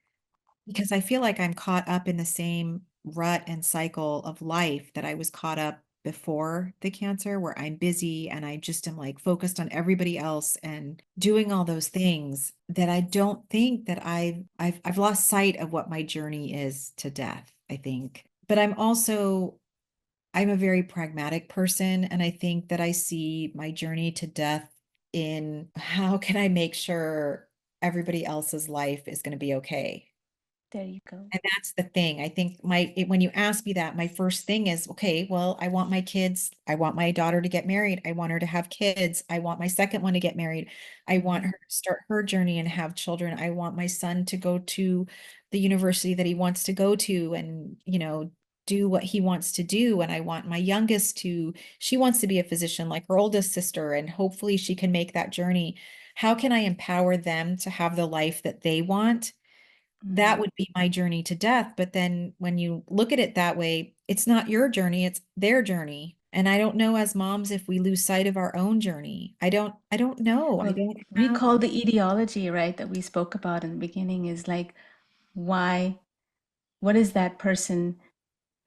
because I feel like I'm caught up in the same rut and cycle of life that I was caught up before the cancer, where I'm busy and I just am like focused on everybody else and doing all those things that I don't think that I've lost sight of what my journey is to death, I think. But I'm a very pragmatic person, and I think that I see my journey to death in how can I make sure everybody else's life is going to be okay. There you go. And that's the thing. I think when you ask me that, my first thing is, okay, well, I want my kids, I want my daughter to get married. I want her to have kids. I want my second one to get married. I want her to start her journey and have children. I want my son to go to the university that he wants to go to and, do what he wants to do. And I want my youngest she wants to be a physician like her oldest sister, and hopefully she can make that journey. How can I empower them to have the life that they want? That Mhm. would be my journey to death. But then when you look at it that way, it's not your journey, it's their journey. And I don't know as moms if we lose sight of our own journey. I don't know. I Well, don't have, recall the etiology, right, that we spoke about in the beginning is like, why, what is that person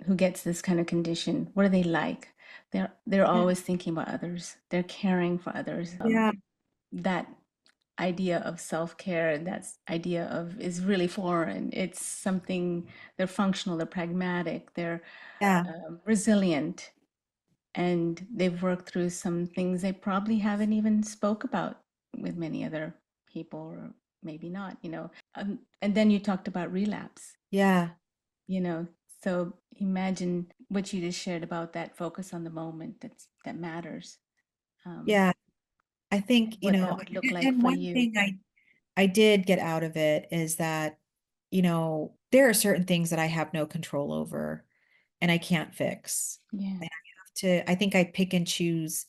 who gets this kind of condition? What are they like? They're yeah, always thinking about others. They're caring for others. yeah, That idea of self-care and that idea of is really foreign. It's something they're functional, they're pragmatic, they're yeah. resilient, and they've worked through some things they probably haven't even spoke about with many other people. maybe not, and then you talked about relapse, Yeah. you know. So imagine what you just shared about that focus on the moment that matters. Um, Yeah. I think, what that would look like and for one you. thing I did get out of it is that, there are certain things that I have no control over and I can't fix. Yeah. And I think I pick and choose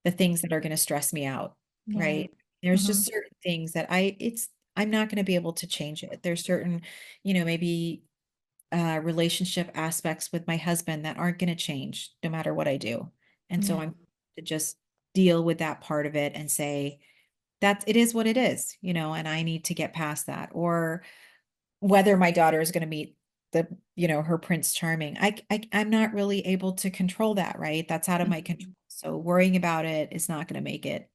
the things that are going to stress me out, Yeah. right? There's Mm-hmm. just certain things that I'm not going to be able to change it. There's certain, maybe relationship aspects with my husband that aren't going to change no matter what I do. And so Yeah. I'm to just deal with that part of it and say, that it is what it is, and I need to get past that. Or whether my daughter is going to meet her Prince Charming. I'm not really able to control that, right? That's out of my Mhm. control. So worrying about it is not going to make it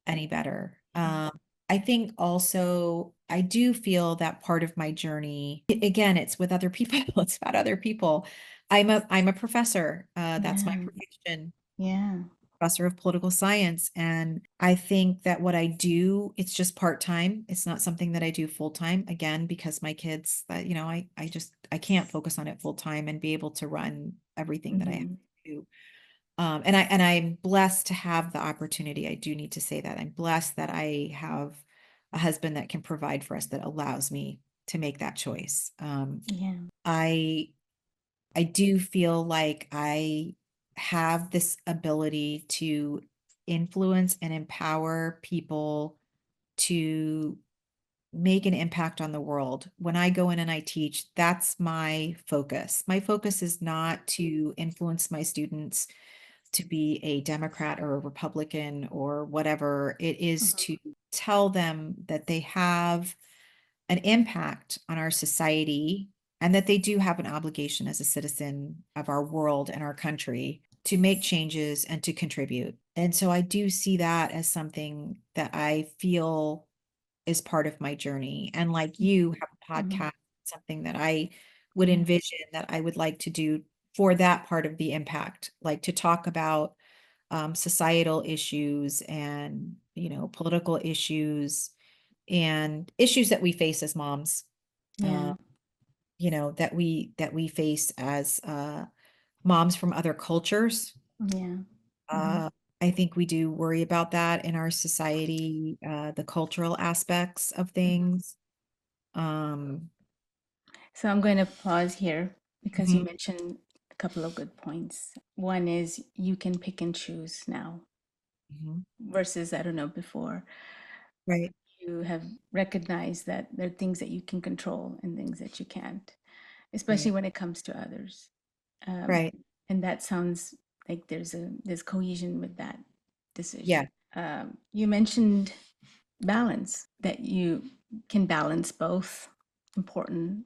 any better. I think also I do feel that part of my journey, again, it's with other people. It's about other people. I'm a professor. That's my Yeah. profession, Yeah. professor of political science. And I think that what I do, it's just part-time. It's not something that I do full-time, again, because my kids, I can't focus on it full-time and be able to run everything that I have Mm-hmm. to do. And I'm blessed to have the opportunity. I do need to say that I'm blessed that I have a husband that can provide for us, that allows me to make that choice. Yeah. I I do feel like I have this ability to influence and empower people to make an impact on the world. When I go in and I teach, that's my focus. My focus is not to influence my students to be a Democrat or a Republican or whatever. It is Mm-hmm. to tell them that they have an impact on our society and that they do have an obligation as a citizen of our world and our country to make changes and to contribute. And so I do see that as something that I feel is part of my journey. And like you have a Mm-hmm. podcast, something that I would Yeah. envision that I would like to do for that part of the impact, like to talk about societal issues and, political issues and issues that we face as moms, uh, Yeah. that we face as moms from other cultures. Yeah. Mm-hmm. Uh, I think we do worry about that in our society, the cultural aspects of things. Um, So I'm going to pause here because you mhm, mentioned a couple of good points. One is you can pick and choose now mhm, versus, I don't know, before. right, You have recognized that there are things that you can control and things that you can't, especially right, when it comes to others. Um, right. and that sounds like there's cohesion with that Yeah, decision. You mentioned balance, that you can balance both important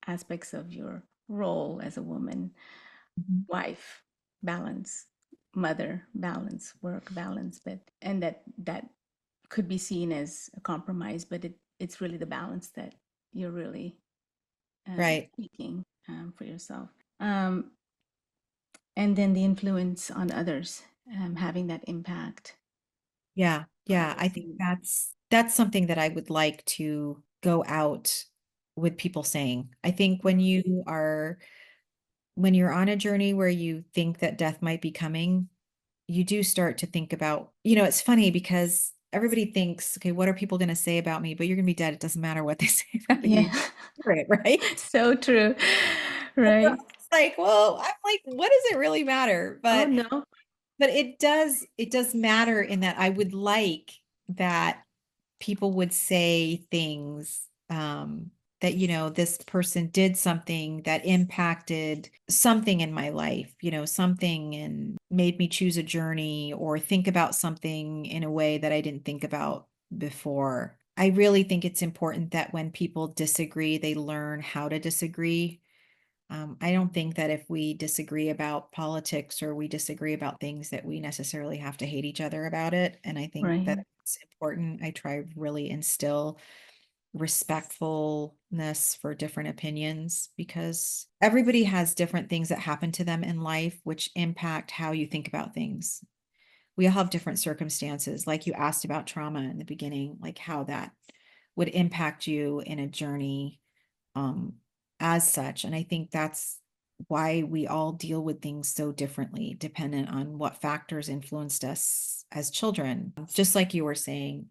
aspects of your role as a woman, mhm, wife, balance, mother, balance, work, balance, but and that could be seen as a compromise, but it's really the balance that you're really right. seeking for yourself. Um, and then the influence on others, having that impact. Yeah, yeah. I think Obviously, that's something that I would like to go out with people saying. I think when you're on a journey where you think that death might be coming, you do start to think about, it's funny because everybody thinks, okay, what are people going to say about me? But you're going to be dead. It doesn't matter what they say about you. yeah, You hear it, right? so true, So right? it's like, well, I'm like, what does it really matter? Oh But no, but it does matter in that I would like that people would say things that this person did something that impacted something in my life, something, and made me choose a journey or think about something in a way that I didn't think about before. I really think it's important that when people disagree, they learn how to disagree. I don't think that if we disagree about politics or we disagree about things that we necessarily have to hate each other about it. And I think that right, it's important. I try to really instill respectfulness for different opinions because everybody has different things that happen to them in life, which impact how you think about things. We all have different circumstances. Like you asked about trauma in the beginning, like how that would impact you in a journey as such. And I think that's why we all deal with things so differently, dependent on what factors influenced us as children. Just like you were saying,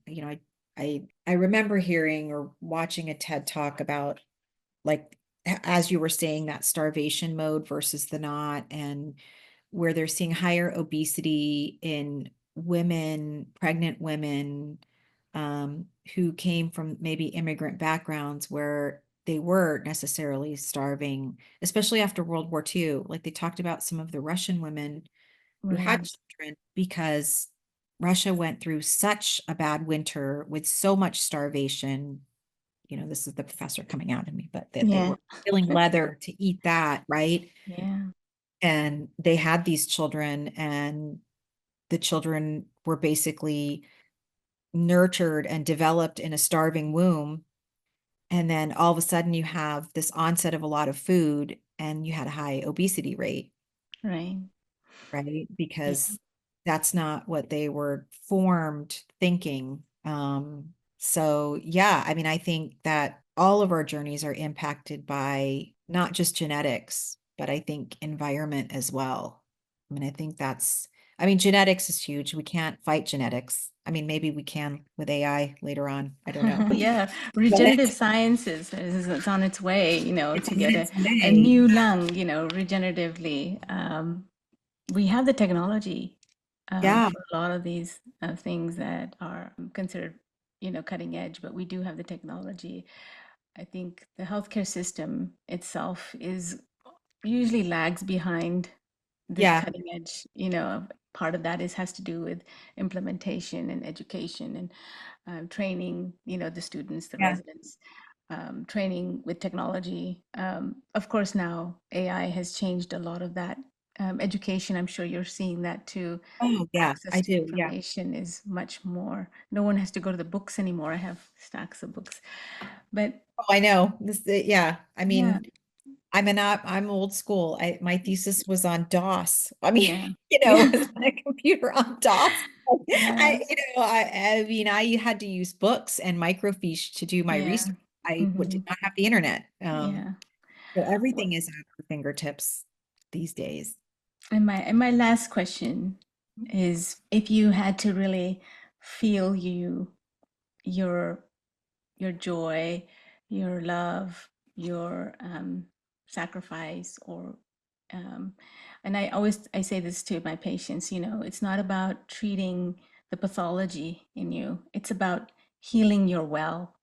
I remember hearing or watching a TED talk about, like, as you were saying, that starvation mode versus the not, and where they're seeing higher obesity in women, pregnant women, who came from maybe immigrant backgrounds where they were necessarily starving, especially after World War II. Like, they talked about some of the Russian women who had Right. children because Russia went through such a bad winter with so much starvation. This is the professor coming out at me, but that they Yeah. were peeling leather to eat that, right? Yeah. And they had these children, and the children were basically nurtured and developed in a starving womb. And then all of a sudden you have this onset of a lot of food and you had a high obesity rate, Right. right? Yeah. Because that's not what they were formed thinking. So yeah, I mean, I think that all of our journeys are impacted by not just genetics, but I think environment as well. I mean, genetics is huge. We can't fight genetics. I mean, maybe we can with AI later on. I don't know. Yeah, But regenerative sciences is on its way, it's to on get its a way. new lung, regeneratively. We have the technology Yeah. for a lot of these things that are considered, cutting edge, but we do have the technology. I think the healthcare system itself is usually lags behind this Yeah. cutting edge. Part of that has to do with implementation and education and training, the students, the Yeah. residents, training with technology. Of course, now AI has changed a lot of that. Education, I'm sure you're seeing that too. Oh, yeah, Access I to do. Yeah. information is much more. No one has to go to the books anymore. I have stacks of books. But Oh, I know. Yeah. I yeah, mean, I'm old school. My thesis was on DOS. I mean, yeah, was my computer on DOS. yeah, I mean, I had to use books and microfiche to do my yeah. research. I Hmm. did not have the internet. Yeah. So What, everything is at our fingertips these days. and my last question is, if you had to really feel your your joy, your love, your sacrifice, or um, and I say this to my patients, it's not about treating the pathology in you. It's about healing your well.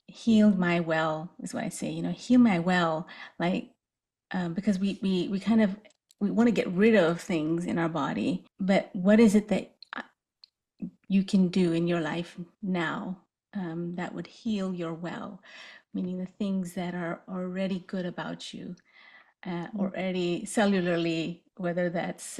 Heal my well is what I say. Heal my well, like because we kind of we want to get rid of things in our body, but what is it that you can do in your life now that would heal your well, meaning the things that are already good about you, already cellularly, whether that's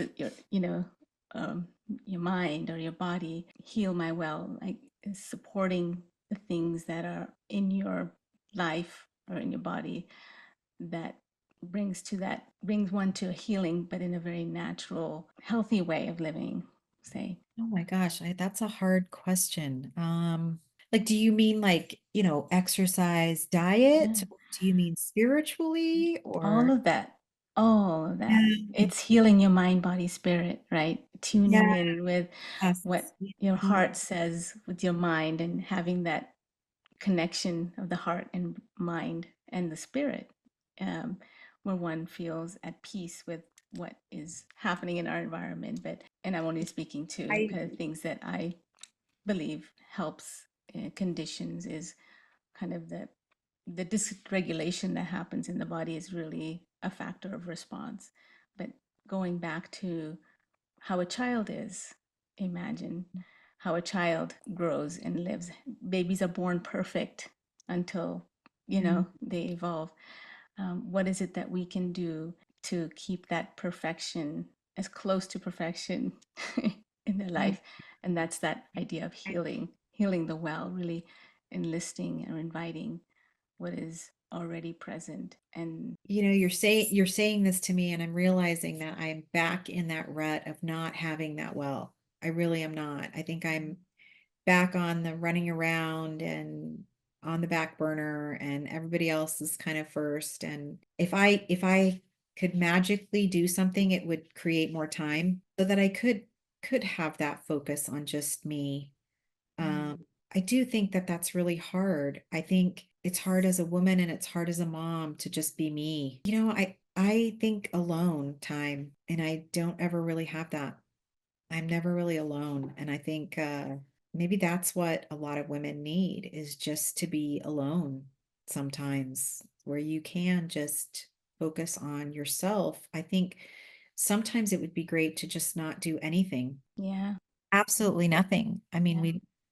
um, your mind or your body. Heal my well, like supporting the things that are in your life or in your body that brings one to a healing, but in a very natural, healthy way of living, say. Oh my gosh, that's a hard question. Like, do you mean like, exercise, diet? Yeah. Or do you mean spiritually All or? of that, all of that. Yeah, It's healing your mind, body, spirit, right? Tuning yeah, in with yes. what your heart says with your mind, and having that connection of the heart and mind and the spirit, um, where one feels at peace with what is happening in our environment. And I'm only speaking to I kind of things that I believe helps conditions, is kind of the dysregulation that happens in the body is really a factor of response. But going back to how a child is, imagine how a child grows and lives. Babies are born perfect until they evolve. What is it that we can do to keep that perfection as close to perfection in their I life? And that's that idea of healing the well, really enlisting or inviting what is already present. And you're saying this to me and I'm realizing that I'm back in that rut of not having that well. I really am not. I think back on the running around and on the back burner, and everybody else is kind of first. And if I could magically do something, it would create more time so that I could have that focus on just me. I do think that that's really hard. I think it's hard as a woman and it's hard as a mom to just be me. I think alone time, and I don't ever really have that. I'm never really alone. And I think maybe that's what a lot of women need, is just to be alone sometimes, where you can just focus on yourself. I think sometimes it would be great to just not do anything, Yeah. absolutely nothing. I mean, Yeah.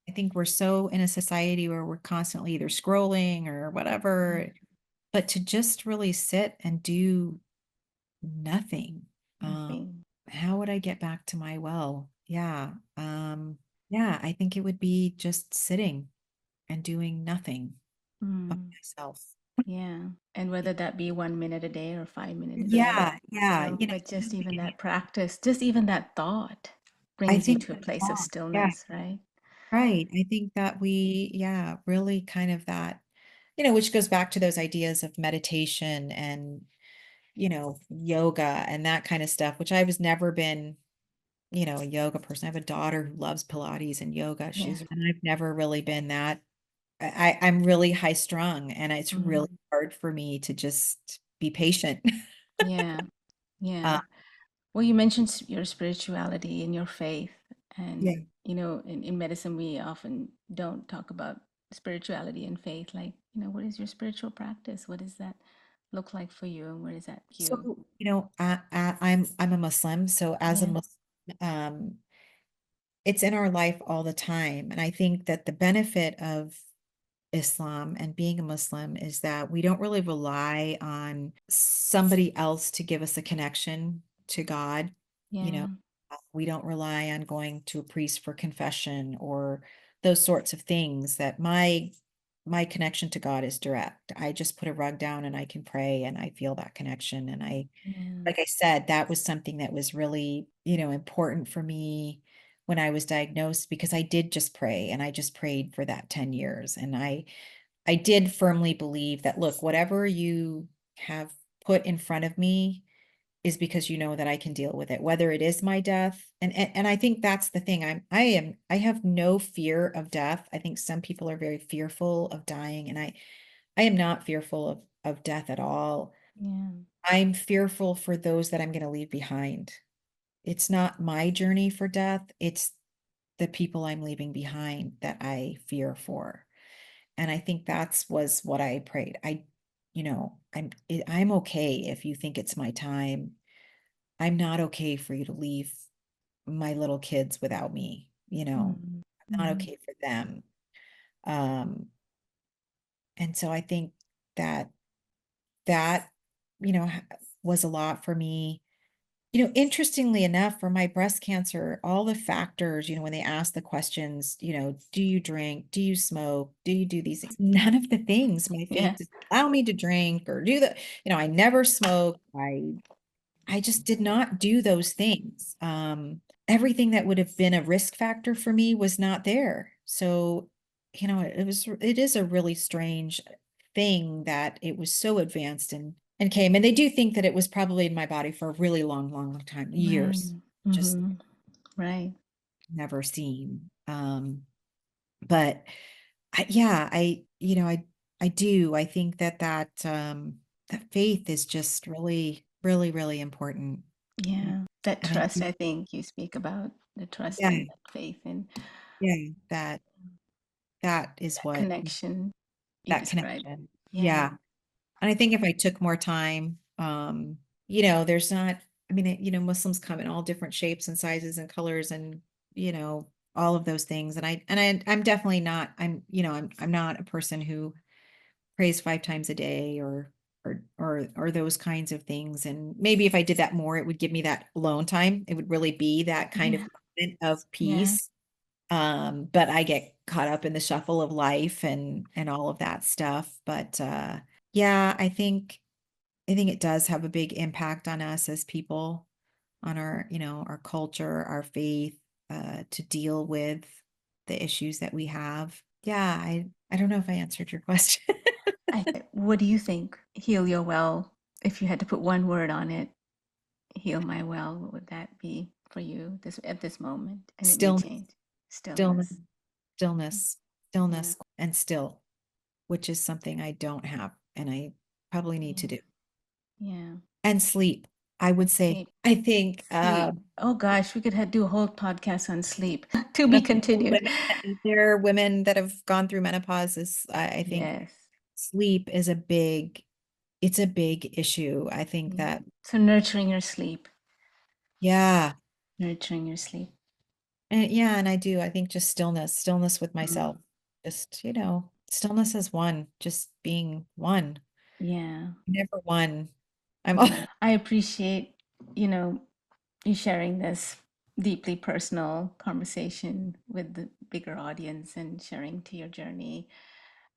I think we're so in a society where we're constantly either scrolling or Yeah. whatever, but to just really sit and do nothing. Um, Nothing. how would I get back to my well? Yeah. Yeah, I think it would be just sitting and doing nothing by Mm. myself. Yeah. And whether that be 1 minute a day or 5 minutes a day. Yeah, yeah. But just even that practice, just even that thought I brings you think to a that's place of wrong. Yeah, stillness, right? right. I think that yeah, really kind of that, which goes back to those ideas of meditation and, yoga and that kind of stuff, which I was never been, a yoga person. I have a daughter who loves Pilates and yoga. Yeah. And I've never really been that. I'm really high strung, and it's really Mm. hard for me to just be patient. Yeah. Uh, Yeah. Well, you mentioned your spirituality and your faith. yeah. And, in medicine, we often don't talk about spirituality and faith. Like, what is your spiritual practice? What does that look like for you? And where does that So, you? I'm a Muslim, so as a Yeah. Muslim, um, it's in our life all the time, and I think that the benefit of Islam and being a Muslim is that we don't really rely on somebody else to give us a connection to God. You know, Yeah. we don't rely on going to a priest for confession or those sorts of things. That my connection to God is direct. I just put a rug down and I can pray and I feel that connection. And Yeah. like I said, that was something that was really, important for me when I was diagnosed, because I did just pray, and I just prayed for that 10 years. And I did firmly believe that, look, whatever you have put in front of me is because you know that I can deal with it, whether it is my death. And I think that's the thing. I have no fear of death. I think some people are very fearful of dying, and I am not fearful of death at all. Yeah. I'm fearful for those that I'm going to leave behind. It's not my journey for death, it's the people I'm leaving behind that I fear for. And I think that's was what I prayed. I'm okay if you think it's my time. I'm not okay for you to leave my little kids without me, Mm. I'm not Mm. okay for them. Um, and so I think that that, was a lot for me. Interestingly enough, for my breast cancer, all the factors, when they ask the questions, do you drink? Do you smoke? Do you do these things? None of the things my Yeah. faith does allow me to drink or do the, I never smoked. I just did not do those things. Everything that would have been a risk factor for me was not there. So, it is a really strange thing that it was so advanced and came. And they do think that it was probably in my body for a really long, long, long time, Right. years, just Mm-hmm. Right. never seen. But yeah, I do. I think that faith is just really, really, really important. Yeah. Yeah. That And I trust, think, I think you speak about the trust yeah, and that faith and yeah, that is that what connection you that described. connection. Yeah. Yeah. And I think if I took more time, there's not, I mean, Muslims come in all different shapes and sizes and colors and, all of those things. I'm definitely not, I'm not a person who prays 5 times a day or those kinds of things. And maybe if I did that more, it would give me that alone time. It would really be that kind of Yeah. moment of Yeah. peace. But I get caught up in the shuffle of life and all of that stuff. But yeah, I think it does have a big impact on us as people, on our culture, our faith, to deal with the issues that we have. Yeah, I don't know if I answered your question. What do you think? Heal your well. If you had to put one word on it, heal my well, what would that be for you at this moment? And it may Still, change. stillness, Stillness. stillness, Yeah. stillness, and still, which is something I don't have and I probably need to Yeah. do. Yeah. And sleep. I would say, Sleep. I think Sleep. Oh gosh, we could do a whole podcast on sleep. To be women, continued. there are women that have gone through menopause is I think Yes. sleep is it's a big issue. I think Yeah. that, So nurturing your sleep. yeah. Nurturing your sleep. And yeah, and I do. I think just stillness with Mm. myself. Just, stillness as one, just being one. Yeah. Never one. I'm all, Yeah. I appreciate, you know, you sharing this deeply personal conversation with the bigger audience and sharing to your journey.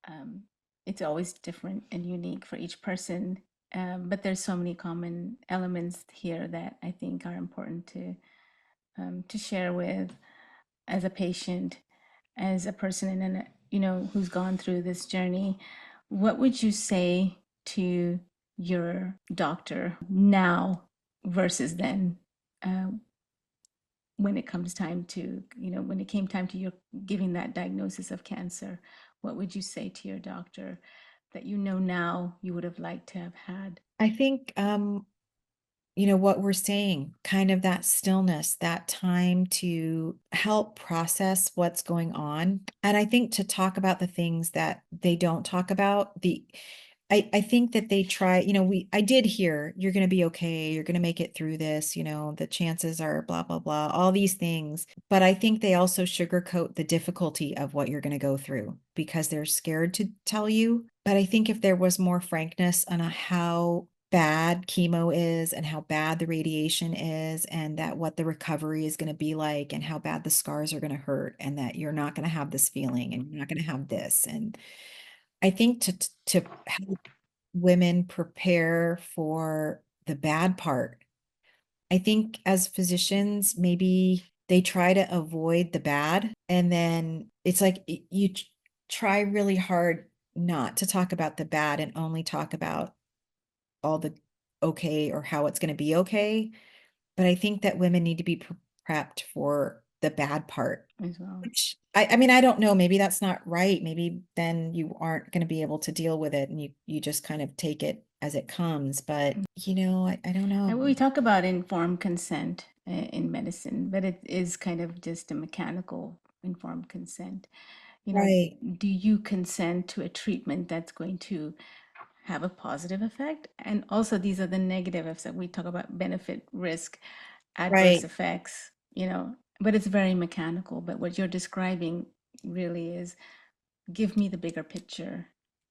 Um, it's always different and unique for each person, but there's so many common elements here that I think are important to share with as a patient, as a person in an who's gone through this journey. What would you say to your doctor now versus then? Uh, when it comes time to, when it came time to your giving that diagnosis of cancer, what would you say to your doctor that now you would have liked to have had? I think what we're saying, kind of that stillness, that time to help process what's going on. And I think to talk about the things that they don't talk about, I think that they try, I did hear you're going to be okay, you're going to make it through this, the chances are blah, blah, blah, all these things. But I think they also sugarcoat the difficulty of what you're going to go through because they're scared to tell you. But I think if there was more frankness on how bad chemo is and how bad the radiation is and that what the recovery is going to be like and how bad the scars are going to hurt and that you're not going to have this feeling and you're not going to have this. And I think to help women prepare for the bad part. I think as physicians, maybe they try to avoid the bad, and then it's like you try really hard not to talk about the bad and only talk about all the okay or how it's going to be okay. But I think that women need to be prepped for the bad part. As well. Which I mean, I don't know. Maybe that's not right. Maybe then you aren't going to be able to deal with it and you just kind of take it as it comes. But, I don't know. And we talk about informed consent in medicine, but it is kind of just a mechanical informed consent. Right, Do you consent to a treatment that's going to have a positive effect? And also, these are the negative effects that we talk about: benefit, risk, adverse right. effects, but it's very mechanical. But what you're describing really is give me the bigger picture.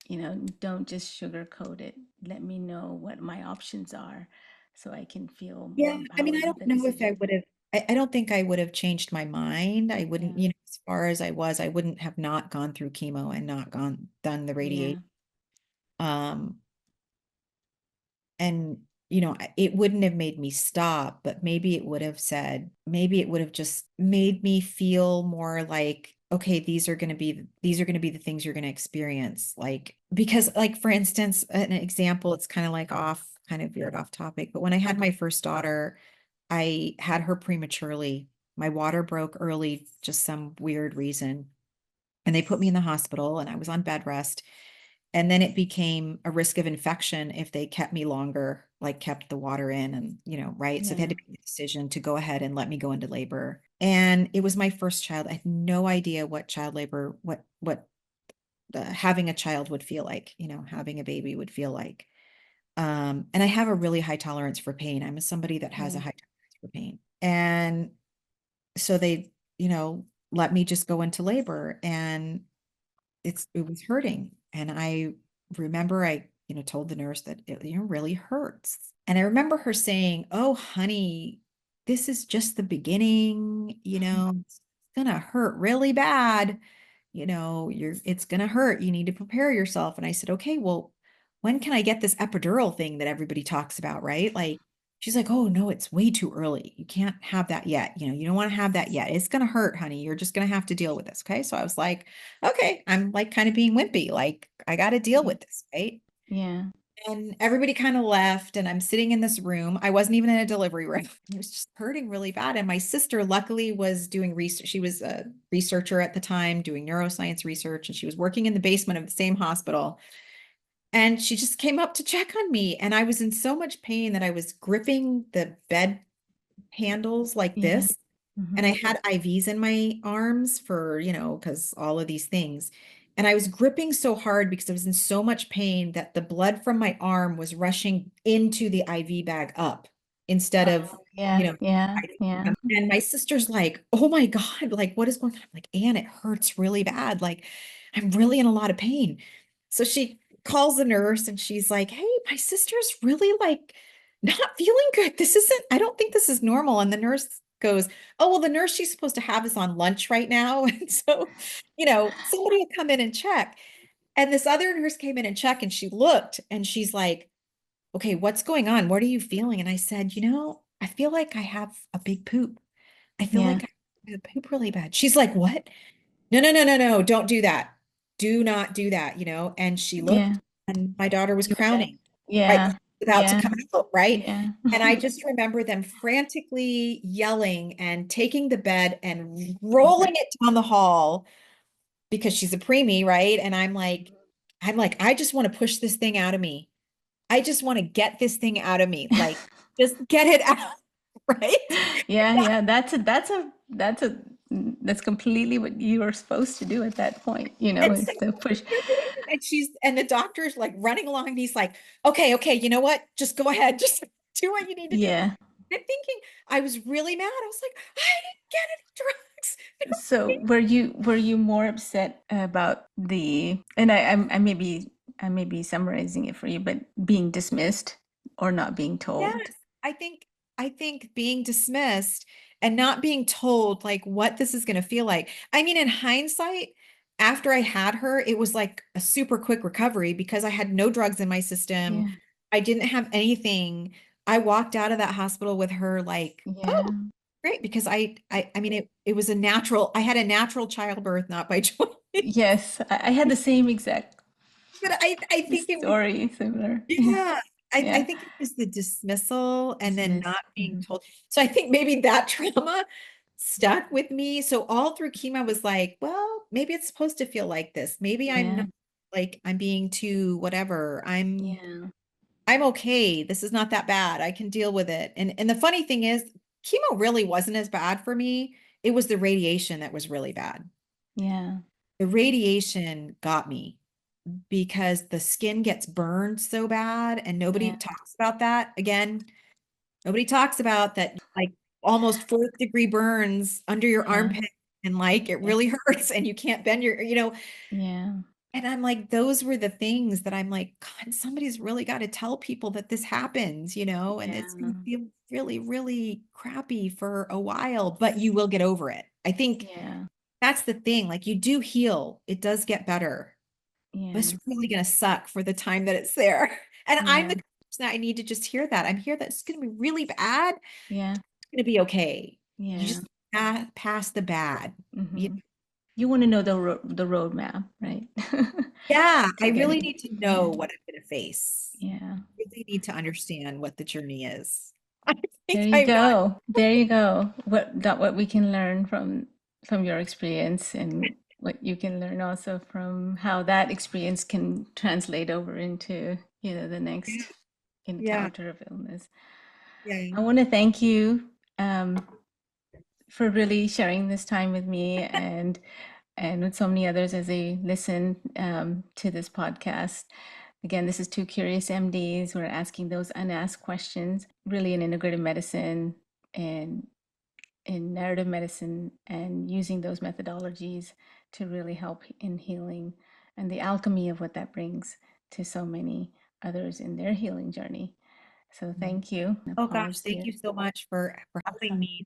Don't just sugarcoat it. Let me know what my options are so I can feel more Yeah. I mean, I empowered with don't the know if I decision. would have, I don't think I would have changed my mind. I wouldn't, Yeah. as far as I was, I wouldn't have not gone through chemo and not done the Yeah. radiation. Um, and it wouldn't have made me stop, but maybe it would have just made me feel more like, okay, these are going to be the things you're going to experience, like, because, like, for instance, an example, it's kind of veered off topic, but when I had my first daughter, I had her prematurely. My water broke early, just some weird reason, and they put me in the hospital and I was on bed rest. And then it became a risk of infection if they kept me longer, like kept the water in and, right. So they had Yeah. to make a decision to go ahead and let me go into labor. And it was my first child. I had no idea what child labor, what having a child would feel like, having a baby would feel like. And I have a really high tolerance for pain. I'm somebody that has a Yeah. high tolerance for pain. And so they, let me just go into labor and it was hurting. And I remember I, told the nurse that it, really hurts. And I remember her saying, "Oh, honey, this is just the beginning, it's gonna hurt really bad. It's gonna hurt. You need to prepare yourself." And I said, "Okay, well, when can I get this epidural thing that everybody talks about, right? Like, She's like, oh no, it's way too early. You can't have that yet. You don't want to have that yet. It's going to hurt, honey. You're just going to have to deal with this. Okay. So I was like, okay, I'm like kind of being wimpy. Like I got to deal with this. Right. Yeah. And everybody kind of left, and I'm sitting in this room. I wasn't even in a delivery room. It was just hurting really bad. And my sister, luckily, was doing research. She was a researcher at the time, doing neuroscience research, and she was working in the basement of the same hospital. And she just came up to check on me. And I was in so much pain that I was gripping the bed handles like Yeah. this. And I had IVs in my arms for, because all of these things. And I was gripping so hard because I was in so much pain that the blood from my arm was rushing into the IV bag up instead of, Yeah. Yeah. Yeah. and my sister's like, oh my God, like what is going on? I'm like, Anne, it hurts really bad. Like I'm really in a lot of pain. So she calls the nurse and she's like, hey, my sister's really like not feeling good. I don't think this is normal. And the nurse goes, oh, well, the nurse she's supposed to have is on lunch right now. And so, somebody will come in and check. And this other nurse came in and checked and she looked and she's like, okay, what's going on? What are you feeling? And I said, I feel like I have a big poop. I feel Yeah. like I have a poop really bad. She's like, what? No, no, no, no, no, don't do that. Do not do that, And she Yeah. looked and my daughter was You were like, crowning, right? yeah. About to Yeah. come out, right? Yeah. And I just remember them frantically yelling and taking the bed and rolling it down the hall because she's a preemie, right? And I'm like, I just want to push this thing out of me. I just want to get this thing out of me. Like, just get it out, right? Yeah, yeah, that's completely what you are supposed to do at that point, And so is to push. and the doctor's like running along and he's like, okay, okay, you know what? Just go ahead. Just do what you need to do. Yeah. I'm thinking I was really mad. I was like, I didn't get any drugs. So were you more upset about and I may be summarizing it for you, but being dismissed or not being told? Yes, I think being dismissed and not being told like what this is going to feel like. I mean, in hindsight, after I had her, it was like a super quick recovery because I had no drugs in my system. Yeah. I didn't have anything. I walked out of that hospital with her like, Yeah. oh, great, because I mean it was I had a natural childbirth, not by choice. Yes, I had the same exact But I think it was story, similar. yeah, I Yeah. think it was the dismissal and then Dismissed. not being told. So I think maybe that trauma stuck with me. So all through chemo, I was like, well, maybe it's supposed to feel like this. Maybe I'm Yeah. not like I'm being too whatever. Yeah. I'm okay. This is not that bad. I can deal with it. And the funny thing is, chemo really wasn't as bad for me. It was the radiation that was really bad. Yeah. The radiation got me because the skin gets burned so bad and nobody Yeah. talks about that. Again, nobody talks about that like almost fourth degree burns under your Yeah. armpit and like it Yeah. really hurts and you can't bend Yeah. and I'm like, those were the things that I'm like, God, somebody's really got to tell people that this happens, and it's Yeah. going to feel really, really crappy for a while, but you will get over it. I think Yeah. that's the thing. Like you do heal, it does get better, but Yeah. it's really going to suck for the time that it's there. And I'm Yeah. the person that I need to just hear that. I'm here that it's going to be really bad. Yeah. It's going to be okay. You Yeah. just pass the bad. Hmm. You want to know the roadmap, right? Yeah, I To get really it. need to know Yeah. what I'm going to face. Yeah. Really need to understand what the journey is. I think There you I'm not. go. There you go. What we can learn from your experience, and what you can learn also from how that experience can translate over into, the next Yeah, encounter of illness. yeah. I want to thank you for really sharing this time with me, and with so many others as they listen to this podcast. Again, this is Two Curious MDs. We're asking those unasked questions, really in integrative medicine and in narrative medicine, and using those methodologies to really help in healing and the alchemy of what that brings to so many others in their healing journey. So thank you. And Oh a gosh, pause thank here. you so much for Oh, helping sorry. me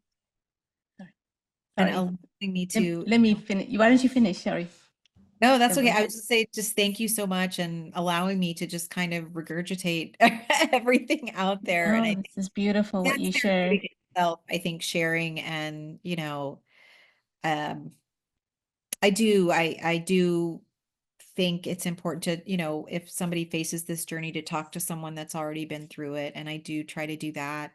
Sorry. and Sorry. allowing me Let, to. let me finish. Why don't you finish? Sorry. No, that's okay. Deborah. I was just say just thank you so much and allowing me to just kind of regurgitate everything out there. And I No, think this is beautiful what that's you shared. therapeutic itself. I think sharing and, um, I do think it's important to, if somebody faces this journey to talk to someone that's already been through it. And I do try to do that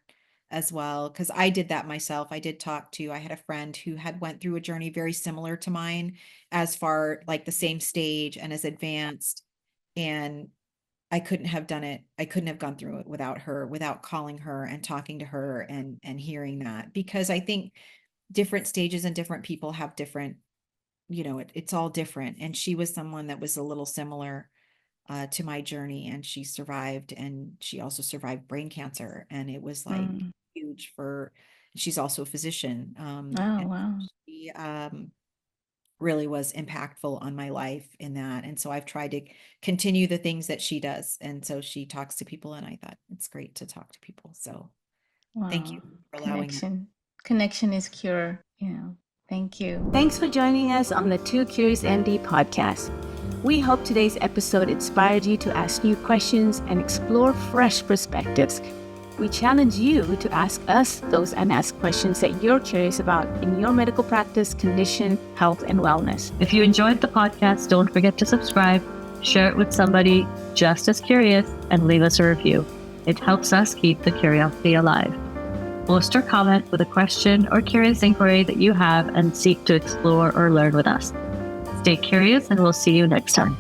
as well. Cause I did that myself. I had a friend who had went through a journey very similar to mine as far like the same stage and as advanced. And I couldn't have done it. I couldn't have gone through it without her, without calling her and talking to her and hearing that, because I think different stages and different people have different, it's all different. And she was someone that was a little similar to my journey, and she survived, and she also survived brain cancer. And it was like Mm. huge for, she's also a physician. Oh, And wow. she really was impactful on my life in that. And so I've tried to continue the things that she does. And so she talks to people, and I thought it's great to talk to people. So thank you Wow. for allowing that. Connection is cure. Thank you. Thanks for joining us on the Two Curious MD podcast. We hope today's episode inspired you to ask new questions and explore fresh perspectives. We challenge you to ask us those unasked questions that you're curious about in your medical practice, condition, health, and wellness. If you enjoyed the podcast, don't forget to subscribe, share it with somebody just as curious, and leave us a review. It helps us keep the curiosity alive. Post or comment with a question or curious inquiry that you have and seek to explore or learn with us. Stay curious, and we'll see you next time.